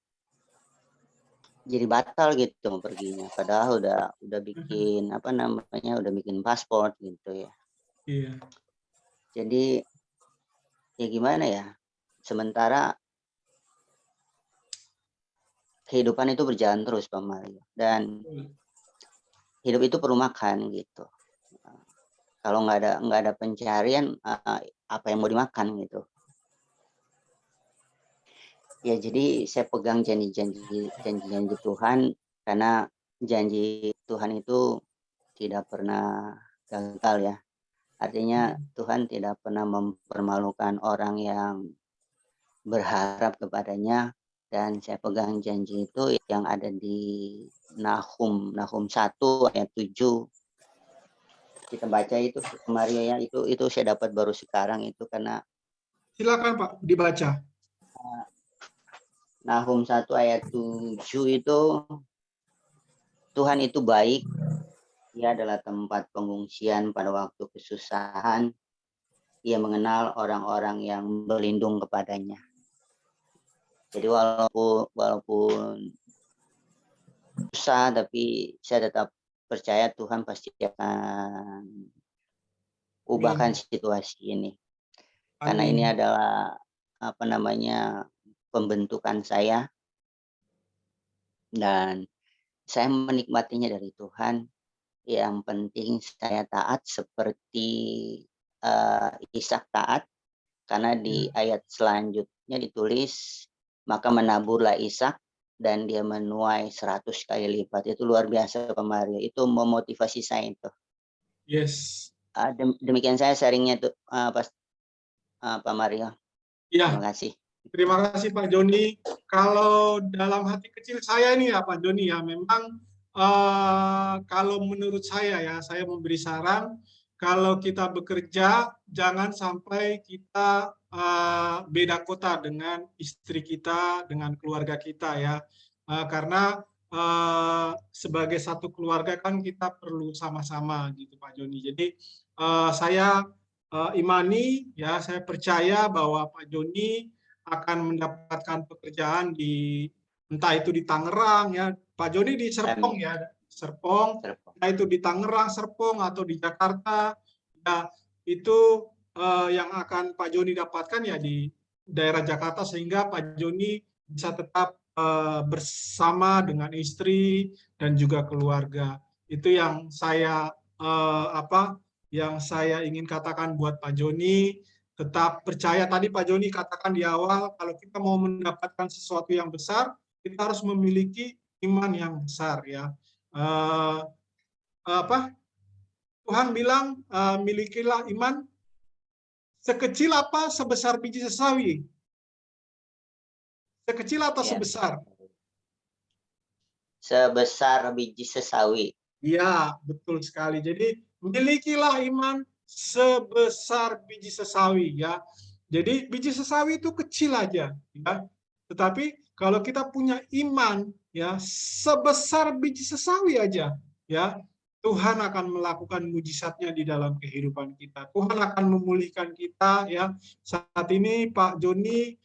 batal gitu mau perginya. Padahal udah bikin apa namanya, udah bikin paspor gitu ya. Iya. Jadi ya gimana ya, sementara kehidupan itu berjalan terus Pak Mario, dan hidup itu perlu makan gitu. Kalau nggak ada pencarian, apa yang mau dimakan gitu. Ya jadi saya pegang janji Tuhan, karena janji Tuhan itu tidak pernah gagal ya. Artinya Tuhan tidak pernah mempermalukan orang yang berharap kepadanya, dan saya pegang janji itu yang ada di Nahum 1 ayat 7. Kita baca itu Maria ya, itu saya dapat baru sekarang itu, karena Silakan Pak dibaca. Nahum 1 ayat 7 itu, Tuhan itu baik, Ia adalah tempat pengungsian pada waktu kesusahan. Ia mengenal orang-orang yang berlindung kepadanya. Jadi walaupun susah, tapi saya tetap percaya Tuhan pasti akan ubahkan situasi ini. Karena ini adalah apa namanya, pembentukan saya, dan saya menikmatinya dari Tuhan. Yang penting saya taat seperti Ishak taat, karena di ayat selanjutnya ditulis, maka menaburlah Ishak dan dia menuai 100 kali lipat. Itu luar biasa Pak Mario, itu memotivasi saya itu. Yes. Demikian saya sharingnya tuh Pak Mario. Ya. Terima kasih. Terima kasih Pak Joni. Kalau dalam hati kecil saya ini ya Pak Joni ya, memang kalau menurut saya ya, saya memberi saran, kalau kita bekerja jangan sampai kita beda kota dengan istri kita, dengan keluarga kita ya, karena sebagai satu keluarga kan kita perlu sama-sama gitu Pak Joni. Jadi saya imani ya, saya percaya bahwa Pak Joni akan mendapatkan pekerjaan di, entah itu di Tangerang ya, Pak Joni di Serpong ya, Serpong, entah itu di Tangerang, Serpong, atau di Jakarta, ya itu yang akan Pak Joni dapatkan ya di daerah Jakarta, sehingga Pak Joni bisa tetap bersama dengan istri dan juga keluarga. Itu yang saya yang saya ingin katakan buat Pak Joni. Tetap percaya, tadi Pak Joni katakan di awal, kalau kita mau mendapatkan sesuatu yang besar, kita harus memiliki iman yang besar ya. Tuhan bilang, milikilah iman sekecil apa, sebesar biji sesawi. Sekecil atau sebesar? Sebesar biji sesawi. Iya, betul sekali. Jadi milikilah iman sebesar biji sesawi ya. Jadi biji sesawi itu kecil aja ya. Tetapi kalau kita punya iman ya sebesar biji sesawi aja ya, Tuhan akan melakukan mujizatnya di dalam kehidupan kita. Tuhan akan memulihkan kita ya. Saat ini Pak Joni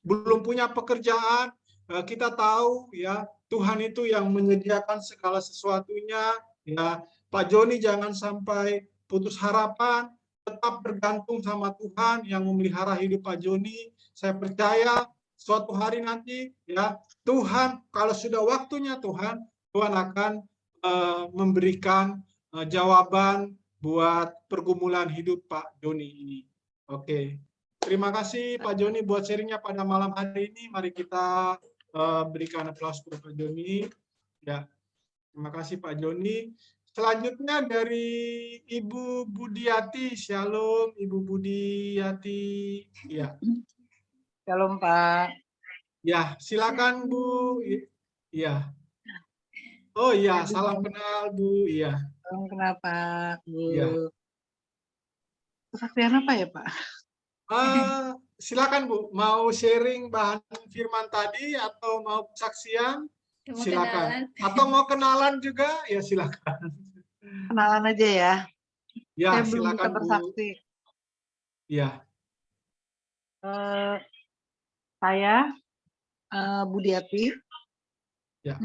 belum punya pekerjaan, kita tahu ya Tuhan itu yang menyediakan segala sesuatunya ya. Pak Joni jangan sampai putus harapan, tetap bergantung sama Tuhan yang memelihara hidup Pak Joni. Saya percaya suatu hari nanti ya Tuhan, kalau sudah waktunya Tuhan akan memberikan jawaban buat pergumulan hidup Pak Joni ini. Oke. Terima kasih Pak Joni buat sharingnya pada malam hari ini. Mari kita berikan aplaus untuk Pak Joni. Ya, terima kasih Pak Joni. Selanjutnya dari Ibu Budiati. Shalom Ibu Budiati. Ya. Shalom Pak. Ya, silakan Bu. Iya. Oh iya, salam kenal Bu. Iya. Shalom kenapa Bu? Iya. Kesaksian apa ya Pak? Silakan Bu, mau sharing bahan firman tadi atau mau kesaksian? Silakan. Atau mau kenalan juga? Ya silakan. Kenalan aja ya. Ya, Saya belum bisa silakan Bu. bersaksi. Ya. Saya Budiati. Ya.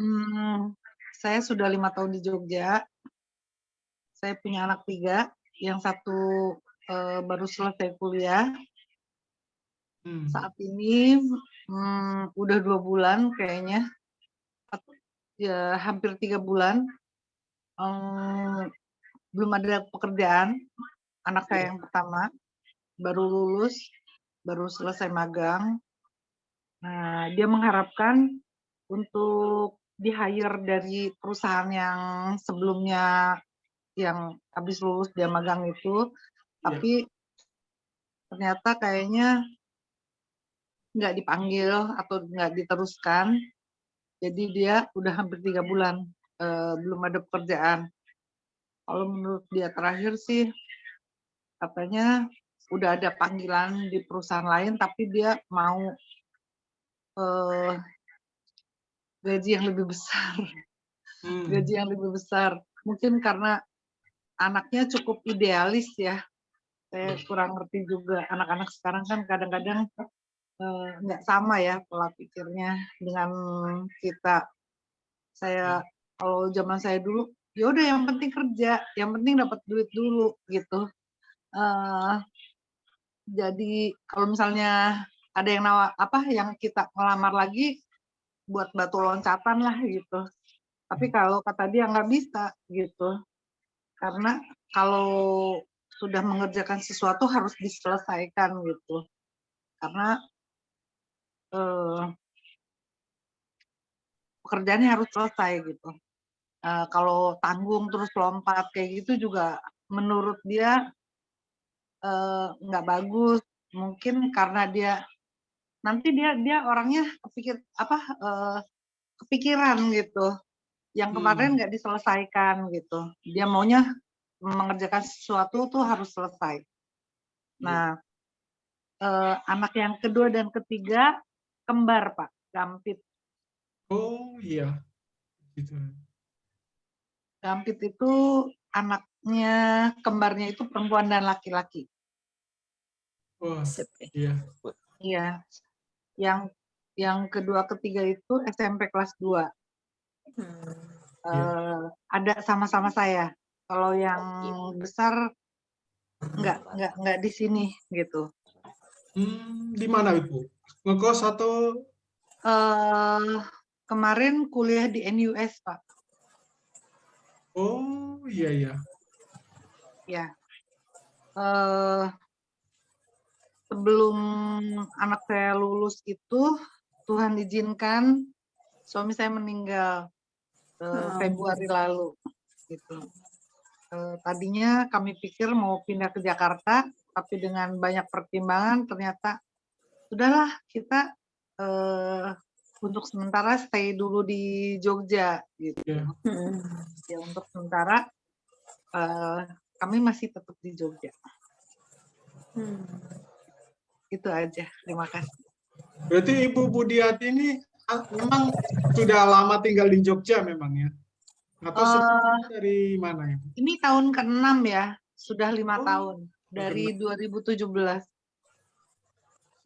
Saya sudah 5 tahun di Jogja. Saya punya anak 3, yang satu baru selesai kuliah. Saat ini udah 2 bulan kayaknya, ya hampir 3 bulan, belum ada pekerjaan. Anak saya yang pertama baru lulus, baru selesai magang. Nah, dia mengharapkan untuk di-hire dari perusahaan yang sebelumnya yang habis lulus dia magang itu, tapi ternyata kayaknya nggak dipanggil atau nggak diteruskan. Jadi dia udah hampir 3 bulan belum ada pekerjaan. Kalau menurut dia terakhir sih katanya udah ada panggilan di perusahaan lain, tapi dia mau gaji yang lebih besar. Gaji yang lebih besar. Mungkin karena anaknya cukup idealis ya. Saya kurang ngerti juga. Anak-anak sekarang kan kadang-kadang nggak sama ya pola pikirnya dengan kita. Saya kalau zaman saya dulu, ya udah yang penting kerja, yang penting dapat duit dulu gitu. Jadi kalau misalnya ada yang yang kita ngelamar lagi buat batu loncatan lah gitu. Tapi kalau kata dia nggak bisa gitu. Karena kalau sudah mengerjakan sesuatu harus diselesaikan gitu. Karena pekerjaannya harus selesai gitu. Kalau tanggung terus lompat kayak gitu juga menurut dia nggak bagus. Mungkin karena dia nanti dia orangnya kepikiran gitu. Yang kemarin nggak diselesaikan gitu. Dia maunya mengerjakan sesuatu tuh harus selesai. Nah, anak yang kedua dan ketiga kembar Pak, Gampit. Oh iya. Gitu. Gampit itu anaknya kembarnya itu perempuan dan laki-laki. Wah, iya. Iya. Yang kedua ketiga itu SMP kelas 2. Ada sama-sama saya. Kalau yang besar nggak di sini gitu. Di mana Ibu? Ngekos atau? Kemarin kuliah di NUS Pak. Oh iya iya. Ya. Sebelum anak saya lulus itu Tuhan izinkan suami saya meninggal Februari lalu gitu. Tadinya kami pikir mau pindah ke Jakarta, tapi dengan banyak pertimbangan ternyata sudahlah kita untuk sementara stay dulu di Jogja gitu. Ya untuk sementara kami masih tetap di Jogja. Itu aja. Terima kasih. Berarti Ibu Budiati ini memang sudah lama tinggal di Jogja memang ya? Atau sebelumnya dari mana Ibu? Ini tahun ke-6 ya. Sudah 5 tahun. Dari 2017.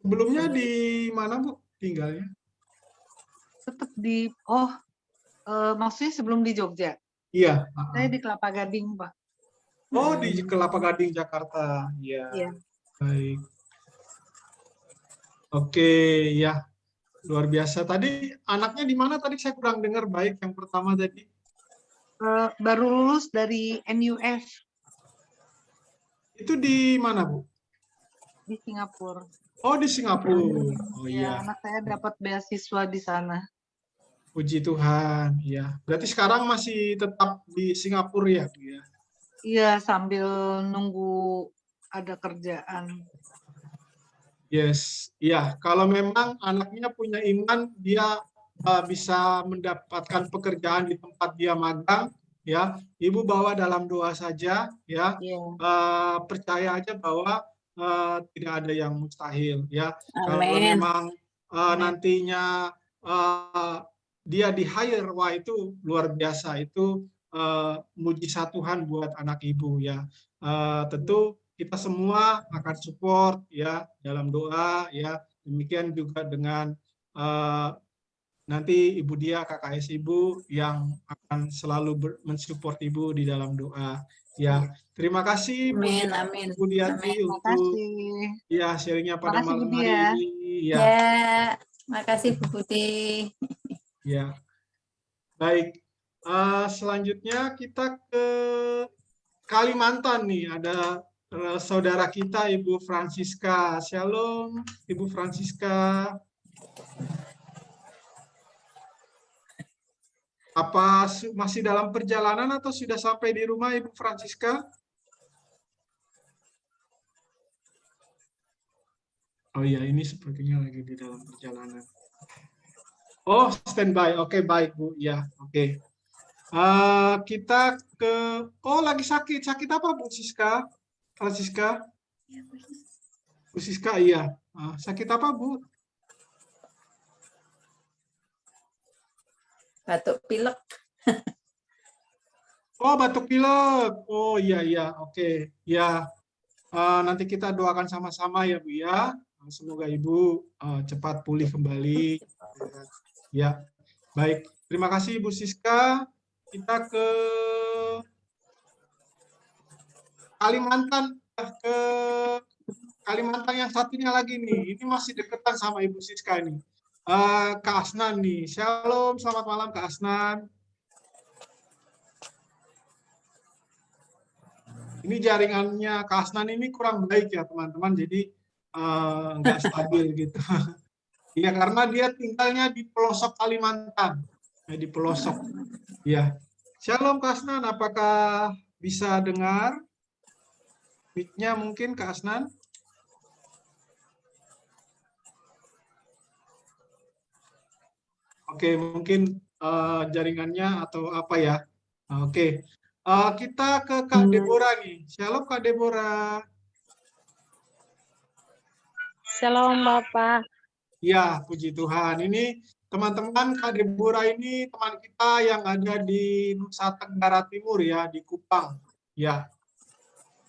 Sebelumnya di mana Bu tinggalnya? Tetap di, maksudnya sebelum di Jogja? Iya. Saya di Kelapa Gading, Pak. Oh, di Kelapa Gading, Jakarta. Iya. Iya. Baik. Oke, ya. Luar biasa. Tadi anaknya di mana tadi saya kurang dengar baik yang pertama tadi. Baru lulus dari NUS. Itu di mana, Bu? di Singapura. Oh, di Singapura. Oh Ya, iya, anak saya dapat beasiswa di sana. puji Tuhan. Iya. Berarti sekarang masih tetap di Singapura ya, Bu ya? Iya, sambil nunggu ada kerjaan. Yes, iya. Kalau memang anaknya punya iman, dia bisa mendapatkan pekerjaan di tempat dia magang, ya. Ibu bawa dalam doa saja, ya. Iya. Percaya aja bahwa tidak ada yang mustahil, ya. Kalau Amin. memang nantinya dia di hire, wah itu luar biasa. Itu mujizat Tuhan buat anak ibu, ya. Tentu kita semua akan support ya dalam doa ya. Demikian juga dengan nanti ibu dia, KKS ibu yang akan selalu mensupport ibu di dalam doa. Ya, terima kasih Amin, amin. Bu Diati Terima untuk kasih. ya sharingnya pada Makasih, malam Budi, hari ya. ini. Ya, Ya, makasih Bu Putih. ya. Baik. Selanjutnya kita ke Kalimantan nih, ada saudara kita Ibu Francisca. Shalom, Ibu Francisca. Apa masih dalam perjalanan atau sudah sampai di rumah Ibu Francisca? Oh iya, ini sepertinya lagi di dalam perjalanan. Oh, standby. Oke, baik Bu. Ya, oke. Kita ke, oh lagi sakit. Sakit apa Bu Siska? Francisca? Bu Siska, iya. Sakit apa Bu? Batuk pilek. Oh, batuk pilek. Oh iya, iya. Oke. Ya, nanti kita doakan sama-sama ya Bu ya. Semoga Ibu cepat pulih kembali. Ya, baik. Terima kasih Bu Siska. Kita ke Kalimantan, ke Kalimantan yang satunya lagi nih. Ini masih deketan sama Ibu Siska nih. Kak Asnan nih. Shalom, selamat malam Kak Asnan. Ini jaringannya Kak Asnan ini kurang baik ya teman-teman. Jadi nggak stabil gitu. Iya, karena dia tinggalnya di pelosok Kalimantan. Di pelosok. Ya. Shalom Kak Asnan, apakah bisa dengar? Mic-nya mungkin Kak Asnan? Oke, mungkin jaringannya atau apa ya. Oke. Kita ke Kak Deborah nih. Shalom Kak Deborah. Shalom Bapak. Ya, puji Tuhan. Ini teman-teman, Kak Deborah ini teman kita yang ada di Nusa Tenggara Timur ya, di Kupang. Ya.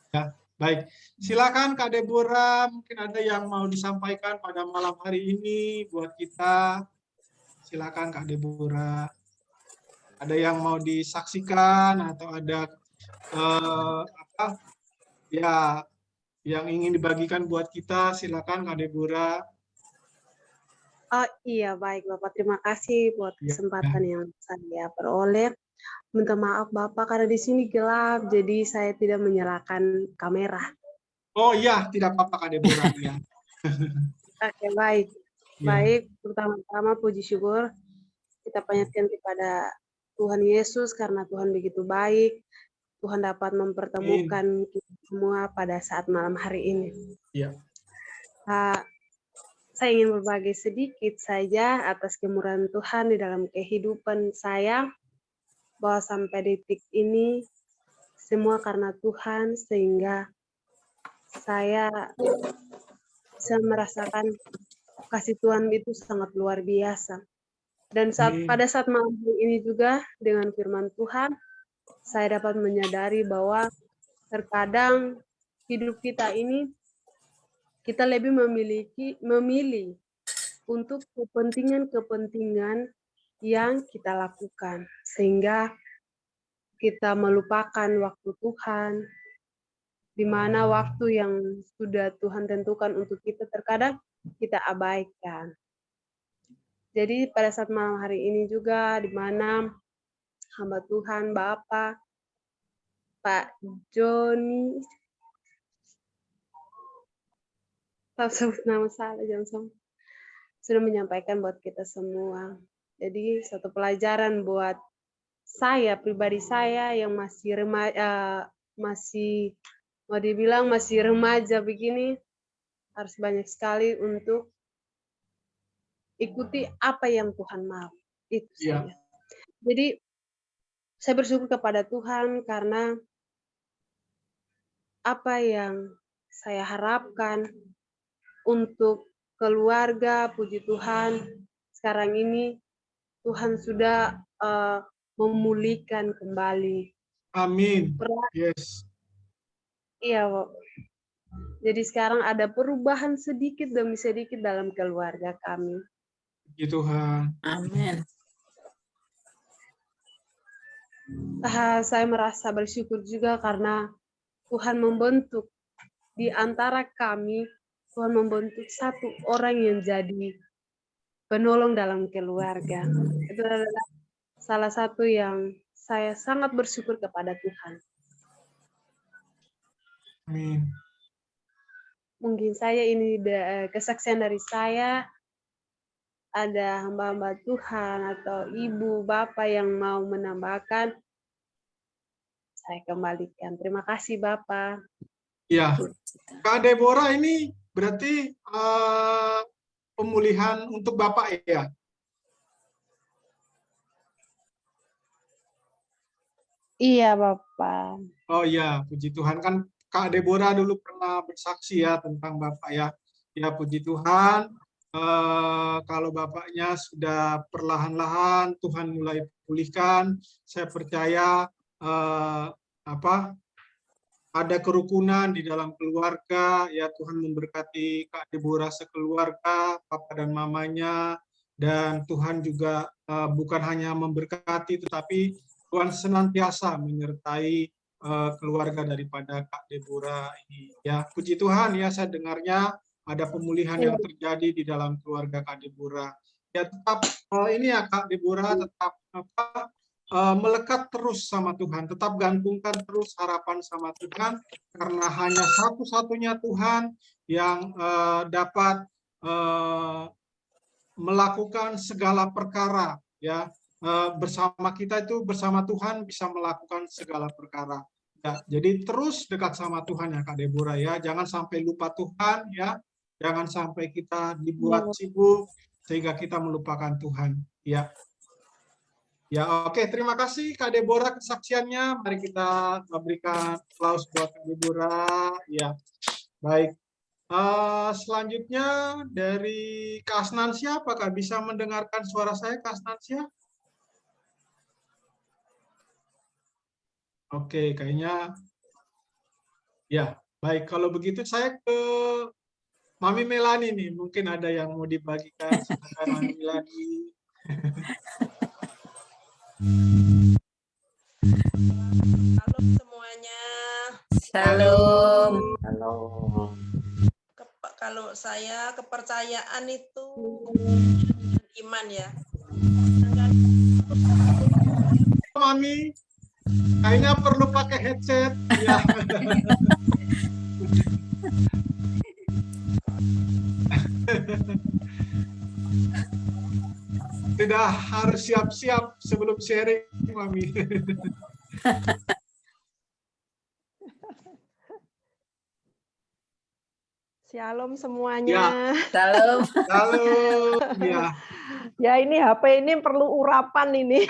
Ya, baik. Silakan Kak Deborah, mungkin ada yang mau disampaikan pada malam hari ini buat kita. Silakan Kak Deborah. Ada yang mau disaksikan atau ada apa ya yang ingin dibagikan buat kita, silakan Kak Deborah. Oh iya, baik Bapak. Terima kasih buat Ya, kesempatan yang saya peroleh. Minta maaf Bapak karena di sini gelap, jadi saya tidak menyalakan kamera. Oh iya, tidak apa-apa Kak Deborah ya. Oke, baik. Ya. Baik, pertama-tama puji syukur kita panjatkan kepada Tuhan Yesus karena Tuhan begitu baik. Tuhan dapat mempertemukan kita semua pada saat malam hari ini. Ya. Saya ingin berbagi sedikit saja atas kemurahan Tuhan di dalam kehidupan saya, bahwa sampai detik ini semua karena Tuhan, sehingga saya bisa merasakan kasih Tuhan itu sangat luar biasa. Dan pada saat malam ini juga dengan firman Tuhan, saya dapat menyadari bahwa terkadang hidup kita ini kita lebih memilih untuk kepentingan-kepentingan yang kita lakukan, sehingga kita melupakan waktu Tuhan, di mana waktu yang sudah Tuhan tentukan untuk kita terkadang kita abaikan. Jadi pada saat malam hari ini juga, di mana hamba Tuhan Bapak Pak Joni tak sebut nama salah, jangan sampai, sudah menyampaikan buat kita semua. Jadi satu pelajaran buat saya pribadi, saya yang masih remaja, masih mau dibilang masih remaja begini, harus banyak sekali untuk ikuti apa yang Tuhan mau. Itu Iya. saja. Jadi saya bersyukur kepada Tuhan karena apa yang saya harapkan untuk keluarga, puji Tuhan, sekarang ini Tuhan sudah memulihkan kembali. Amin. Yes. Iya, Pak. Jadi sekarang ada perubahan sedikit demi sedikit dalam keluarga kami. Puji Tuhan. Amin. Saya merasa bersyukur juga karena Tuhan membentuk di antara kami, Tuhan membentuk satu orang yang jadi penolong dalam keluarga. Itu adalah salah satu yang saya sangat bersyukur kepada Tuhan. Amin. Mungkin saya ini kesaksian dari saya, ada hamba-hamba Tuhan atau ibu, bapak yang mau menambahkan, saya kembalikan. Terima kasih Bapak. Ya, Kak Deborah ini berarti pemulihan untuk Bapak ya? Iya Bapak. Oh iya, puji Tuhan. Kan Kak Deborah dulu pernah bersaksi ya tentang Bapak ya. Ya, puji Tuhan. Kalau Bapaknya sudah perlahan-lahan Tuhan mulai pulihkan, saya percaya ada kerukunan di dalam keluarga, ya Tuhan memberkati Kak Deborah sekeluarga, Papa dan Mamanya, dan Tuhan juga bukan hanya memberkati, tetapi Tuhan senantiasa menyertai keluarga daripada Kak Deborah ini. Ya, puji Tuhan ya, saya dengarnya ada pemulihan yang terjadi di dalam keluarga Kak Deborah. Ya tetap ini ya Kak Deborah, tetap melekat terus sama Tuhan, tetap gantungkan terus harapan sama Tuhan, karena hanya satu-satunya Tuhan yang dapat melakukan segala perkara, ya. Bersama kita itu, bersama Tuhan bisa melakukan segala perkara. Ya, jadi terus dekat sama Tuhan ya Kak Deborah ya, jangan sampai lupa Tuhan ya, jangan sampai kita dibuat sibuk sehingga kita melupakan Tuhan. Ya. Ya, oke. Terima kasih Kak Deborah kesaksiannya. Mari kita berikan aplaus buat Kak Deborah. Ya, baik. Selanjutnya dari Kak Asnansia, apakah bisa mendengarkan suara saya, Kak Asnansia? Oke, kayaknya ya. Baik, kalau begitu saya ke Mami Melani nih. Mungkin ada yang mau dibagikan. Silakan Mami Melani. Halo semuanya. Shalom. Halo. Kalau saya kepercayaan itu iman ya. Mami, kayaknya perlu pakai headset. Ya. Tidak harus siap-siap sebelum sharing, Mami. Shalom semuanya. Shalom. Halo. Ya. Ya ini HP ini perlu urapan ini.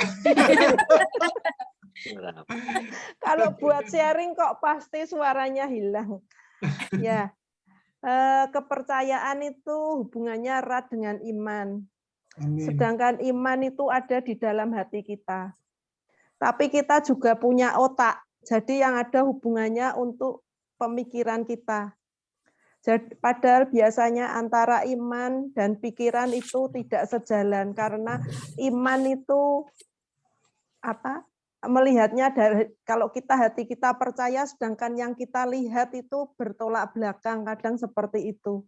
Kalau buat sharing kok pasti suaranya hilang. Ya, kepercayaan itu hubungannya erat dengan iman. Amin. Sedangkan iman itu ada di dalam hati kita. Tapi kita juga punya otak. Jadi yang ada hubungannya untuk pemikiran kita. Jadi, padahal biasanya antara iman dan pikiran itu tidak sejalan karena iman itu melihatnya dari kalau kita hati kita percaya, sedangkan yang kita lihat itu bertolak belakang, kadang seperti itu.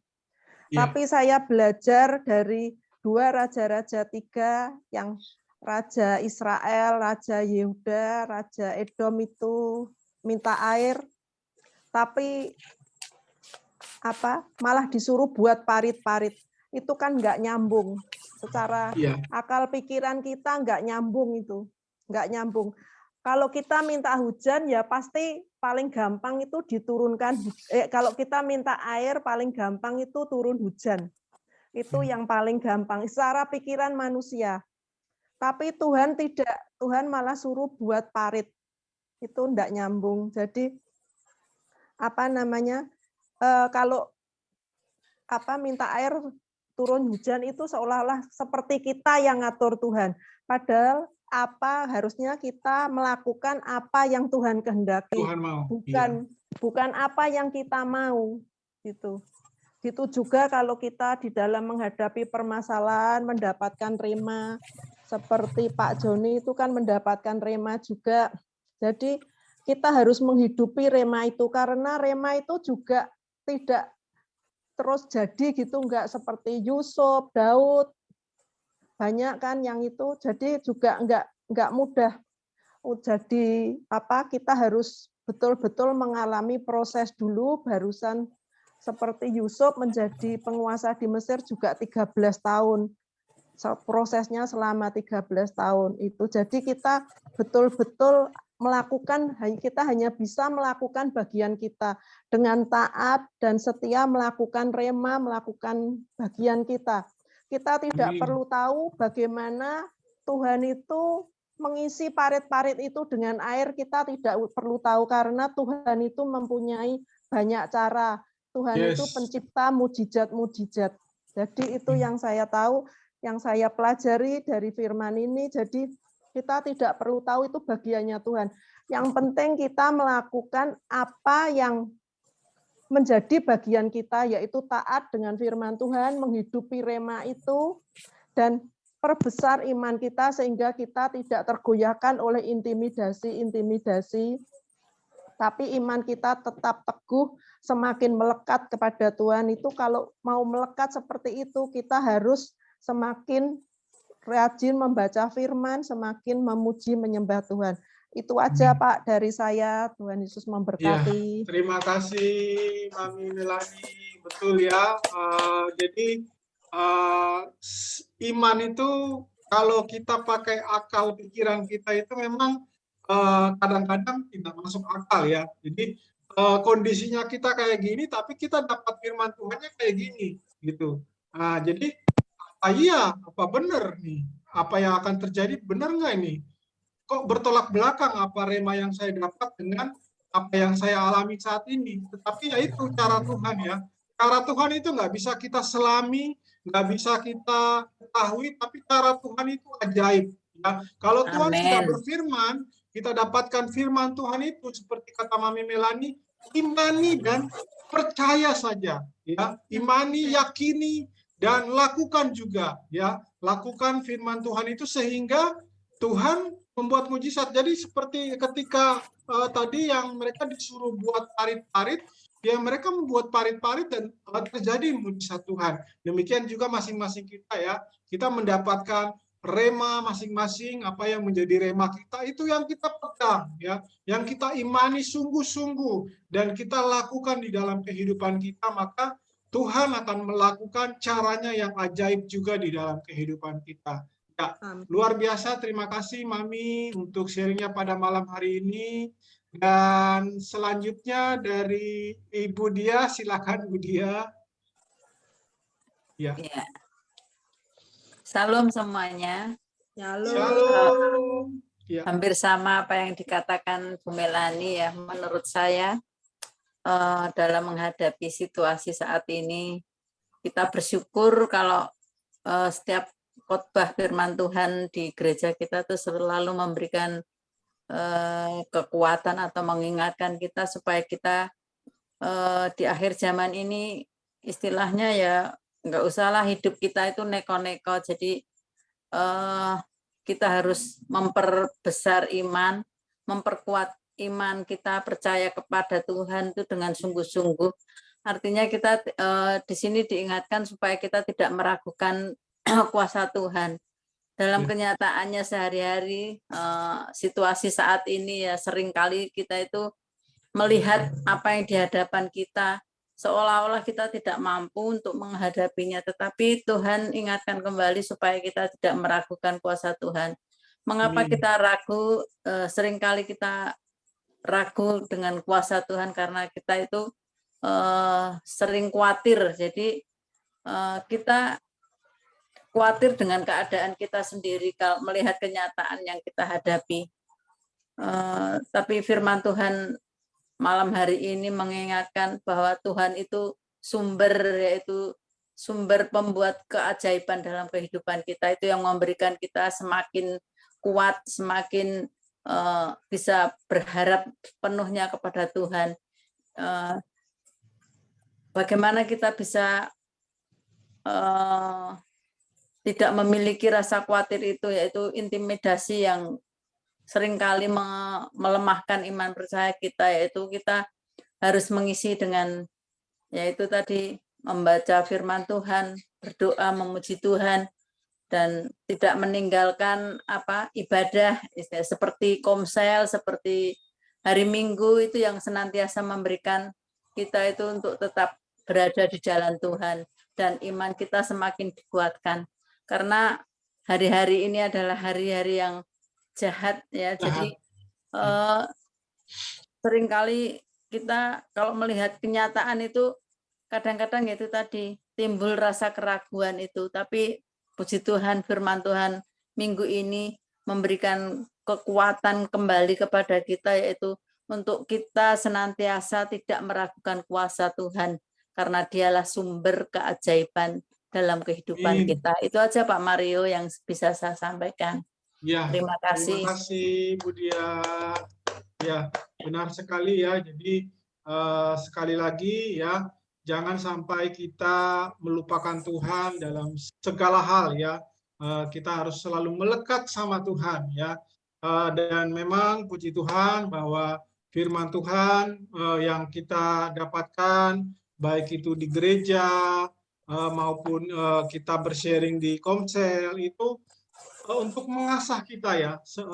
Ya. Tapi saya belajar dari 2 raja-raja 3 yang Raja Israel, Raja Yehuda, Raja Edom itu minta air, tapi malah disuruh buat parit-parit. Itu kan nggak nyambung. Secara Iya. akal pikiran kita nggak nyambung itu. Nggak nyambung. Kalau kita minta hujan ya pasti paling gampang itu diturunkan. Kalau kita minta air paling gampang itu turun hujan. Itu yang paling gampang secara pikiran manusia. Tapi Tuhan tidak. Tuhan malah suruh buat parit. Itu nggak nyambung. Jadi kalau minta air turun hujan itu seolah-olah seperti kita yang ngatur Tuhan. Padahal harusnya kita melakukan apa yang Tuhan kehendaki. Tuhan mau. Bukan apa yang kita mau. Gitu juga kalau kita di dalam menghadapi permasalahan mendapatkan rema, seperti Pak Joni itu kan mendapatkan rema juga. Jadi kita harus menghidupi rema itu, karena rema itu juga tidak terus jadi gitu, enggak seperti Yusuf, Daud, banyak kan yang itu, jadi juga enggak mudah. Jadi kita harus betul-betul mengalami proses dulu, barusan seperti Yusuf menjadi penguasa di Mesir juga 13 tahun. Prosesnya selama 13 tahun itu. Jadi kita betul-betul kita hanya bisa melakukan bagian kita dengan taat dan setia melakukan rema, melakukan bagian kita. Kita tidak perlu tahu bagaimana Tuhan itu mengisi parit-parit itu dengan air, kita tidak perlu tahu karena Tuhan itu mempunyai banyak cara. Tuhan itu pencipta mujizat-mujizat. Jadi itu yang saya tahu, yang saya pelajari dari firman ini. Jadi kita tidak perlu tahu itu bagiannya Tuhan. Yang penting kita melakukan apa yang menjadi bagian kita, yaitu taat dengan firman Tuhan, menghidupi rema itu, dan perbesar iman kita sehingga kita tidak tergoyahkan oleh intimidasi, tapi iman kita tetap teguh, semakin melekat kepada Tuhan. Itu kalau mau melekat seperti itu, kita harus semakin rajin membaca firman, semakin memuji menyembah Tuhan. Itu aja Pak dari saya. Tuhan Yesus memberkati. Ya, terima kasih Mami Melani. Betul ya. Jadi iman itu kalau kita pakai akal pikiran kita itu memang kadang-kadang tidak masuk akal ya. Jadi kondisinya kita kayak gini, tapi kita dapat firman Tuhannya kayak gini, gitu. Jadi apa benar nih? Apa yang akan terjadi benar nggak ini? Kok bertolak belakang apa rema yang saya dapat dengan apa yang saya alami saat ini? Tetapi ya itu cara Tuhan ya. Cara Tuhan itu nggak bisa kita selami, nggak bisa kita ketahui, tapi cara Tuhan itu ajaib. Ya. Kalau Tuhan sudah berfirman, kita dapatkan firman Tuhan itu seperti kata Mami Melani, imani dan percaya saja. Ya, imani, yakini, dan lakukan juga. Ya, lakukan firman Tuhan itu sehingga Tuhan membuat mujizat. Jadi seperti ketika tadi yang mereka disuruh buat parit-parit, ya mereka membuat parit-parit dan terjadi mujizat Tuhan. Demikian juga masing-masing kita ya, kita mendapatkan rema masing-masing, apa yang menjadi rema kita itu yang kita pegang ya, yang kita imani sungguh-sungguh dan kita lakukan di dalam kehidupan kita, maka Tuhan akan melakukan caranya yang ajaib juga di dalam kehidupan kita. Ya, luar biasa. Terima kasih Mami untuk sharingnya pada malam hari ini. Dan selanjutnya dari Ibu Dia, silakan Bu Dia. Ya. Ya. Salam semuanya. Shalom. Ya. Hampir sama apa yang dikatakan Bu Melani ya. Menurut saya dalam menghadapi situasi saat ini, kita bersyukur kalau setiap khotbah firman Tuhan di gereja kita itu selalu memberikan kekuatan atau mengingatkan kita supaya kita di akhir zaman ini istilahnya ya nggak usahlah hidup kita itu neko-neko. Jadi kita harus memperbesar iman, memperkuat iman kita, percaya kepada Tuhan itu dengan sungguh-sungguh. Artinya kita di sini diingatkan supaya kita tidak meragukan kuasa Tuhan. Dalam kenyataannya sehari-hari, situasi saat ini ya seringkali kita itu melihat apa yang di hadapan kita, seolah-olah kita tidak mampu untuk menghadapinya, tetapi Tuhan ingatkan kembali supaya kita tidak meragukan kuasa Tuhan. Mengapa kita ragu? Seringkali kita ragu dengan kuasa Tuhan karena kita itu sering khawatir. Jadi kita khawatir dengan keadaan kita sendiri kalau melihat kenyataan yang kita hadapi. Tapi firman Tuhan malam hari ini mengingatkan bahwa Tuhan itu sumber, yaitu sumber pembuat keajaiban dalam kehidupan kita, itu yang memberikan kita semakin kuat, semakin bisa berharap penuhnya kepada Tuhan. Bagaimana kita bisa tidak memiliki rasa khawatir itu, yaitu intimidasi yang seringkali melemahkan iman percaya kita, yaitu kita harus mengisi dengan, yaitu tadi membaca firman Tuhan, berdoa, memuji Tuhan, dan tidak meninggalkan ibadah, seperti komsel, seperti hari Minggu, itu yang senantiasa memberikan kita itu untuk tetap berada di jalan Tuhan, dan iman kita semakin dikuatkan. Karena hari-hari ini adalah hari-hari yang jahat, ya. Jadi seringkali kita kalau melihat kenyataan itu kadang-kadang itu tadi timbul rasa keraguan itu. Tapi puji Tuhan, firman Tuhan minggu ini memberikan kekuatan kembali kepada kita, yaitu untuk kita senantiasa tidak meragukan kuasa Tuhan, karena dialah sumber keajaiban dalam kehidupan kita. Itu aja Pak Mario yang bisa saya sampaikan. Ya, terima kasih. Terima kasih Bu Dia. Ya, benar sekali ya. Jadi sekali lagi ya, jangan sampai kita melupakan Tuhan dalam segala hal ya. Kita harus selalu melekat sama Tuhan ya. Dan memang puji Tuhan bahwa firman Tuhan yang kita dapatkan, baik itu di gereja maupun kita bersharing di komsel, itu untuk mengasah kita ya,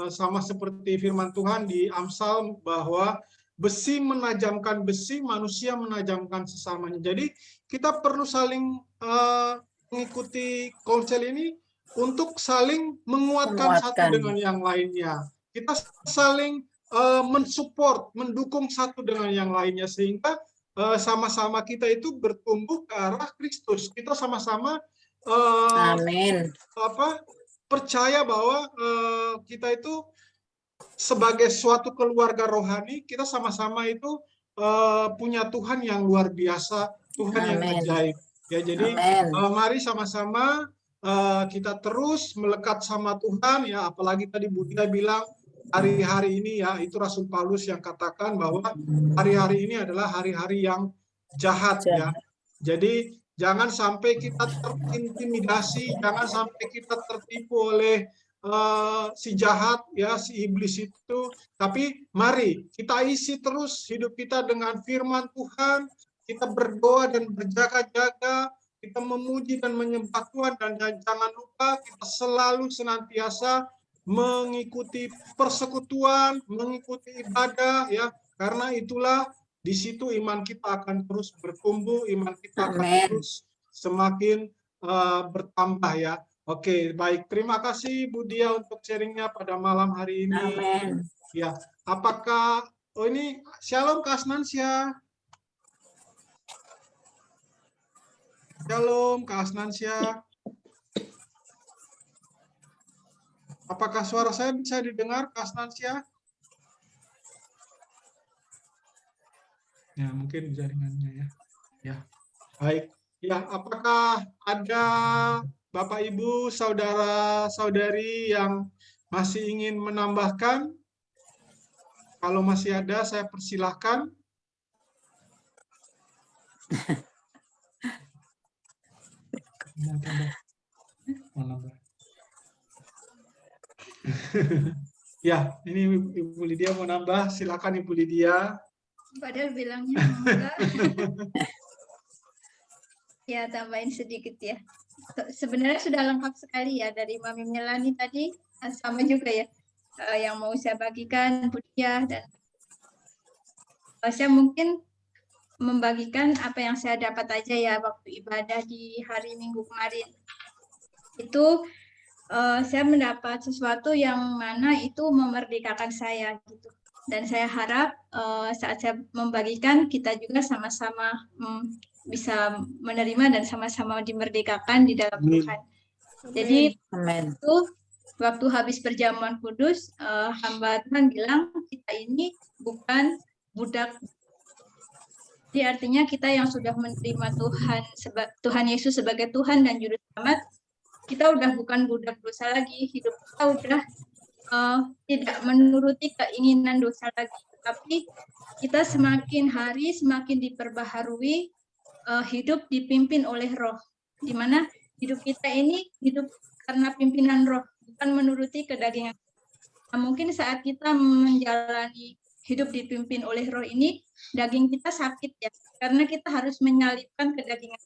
sama seperti firman Tuhan di Amsal bahwa besi menajamkan besi, manusia menajamkan sesamanya. Jadi kita perlu saling mengikuti komsel ini untuk saling menguatkan satu dengan yang lainnya. Kita saling mensupport, mendukung satu dengan yang lainnya, sehingga sama-sama kita itu bertumbuh ke arah Kristus. Kita sama-sama percaya bahwa kita itu sebagai suatu keluarga rohani, kita sama-sama itu punya Tuhan yang luar biasa, Tuhan yang ajaib. Ya, jadi mari sama-sama kita terus melekat sama Tuhan ya. Apalagi tadi Bu Dia bilang hari-hari ini ya, itu Rasul Paulus yang katakan bahwa hari-hari ini adalah hari-hari yang jahat ya. Jadi jangan sampai kita terintimidasi, jangan sampai kita tertipu oleh si jahat ya, si iblis itu. Tapi mari kita isi terus hidup kita dengan firman Tuhan, kita berdoa dan berjaga-jaga, kita memuji dan menyembah Tuhan, dan jangan lupa kita selalu senantiasa mengikuti persekutuan, mengikuti ibadah ya, karena itulah di situ iman kita akan terus bertumbuh, iman kita akan terus semakin bertambah ya. Oke, baik. Terima kasih Bu Dia untuk sharingnya pada malam hari ini. Amin. Ya, apakah ini Shalom Kak Asnansia. Shalom Kak Asnansia. Apakah suara saya bisa didengar, Kak Asnansia? Ya, mungkin jaringannya ya. Ya, baik. Ya, apakah ada Bapak, Ibu, saudara-saudari yang masih ingin menambahkan? Kalau masih ada, saya persilahkan. Ya, ini Ibu Lydia mau nambah. Silakan Ibu Lydia. Padahal bilangnya enggak. Ya, tambahin sedikit ya. Sebenarnya sudah lengkap sekali ya dari Mami Melani tadi, sama juga ya yang mau saya bagikan Bu Dia, dan saya mungkin membagikan apa yang saya dapat aja ya waktu ibadah di hari Minggu kemarin. Itu saya mendapat sesuatu yang mana itu memerdekakan saya gitu. Dan saya harap saat saya membagikan kita juga sama-sama bisa menerima dan sama-sama dimerdekakan di dalam Tuhan. Jadi itu waktu habis perjamuan kudus, hamba Tuhan bilang kita ini bukan budak. Jadi artinya kita yang sudah menerima Tuhan Yesus sebagai Tuhan dan Juru Selamat, kita udah bukan budak dosa lagi. Hidup kita udah tidak menuruti keinginan dosa lagi. Tapi kita semakin hari semakin diperbaharui, hidup dipimpin oleh Roh. Di mana hidup kita ini hidup karena pimpinan Roh, bukan menuruti kedagingan. Nah, mungkin saat kita menjalani hidup dipimpin oleh Roh ini, daging kita sakit ya, karena kita harus menyalipkan kedagingan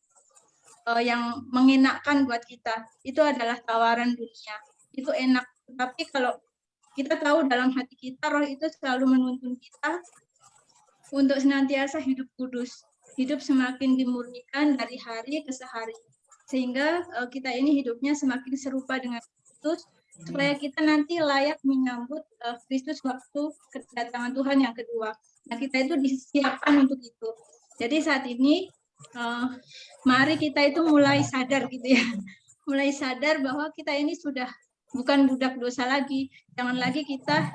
yang mengenakkan buat kita. Itu adalah tawaran dunia. Itu enak. Tapi kalau kita tahu dalam hati kita, Roh itu selalu menuntun kita untuk senantiasa hidup kudus, hidup semakin dimurnikan dari hari ke sehari, sehingga kita ini hidupnya semakin serupa dengan Kristus, supaya kita nanti layak menyambut Kristus waktu kedatangan Tuhan yang kedua. Nah, kita itu disiapkan untuk itu. Jadi saat ini mari kita itu mulai sadar gitu ya, mulai sadar bahwa kita ini sudah bukan budak dosa lagi. Jangan lagi kita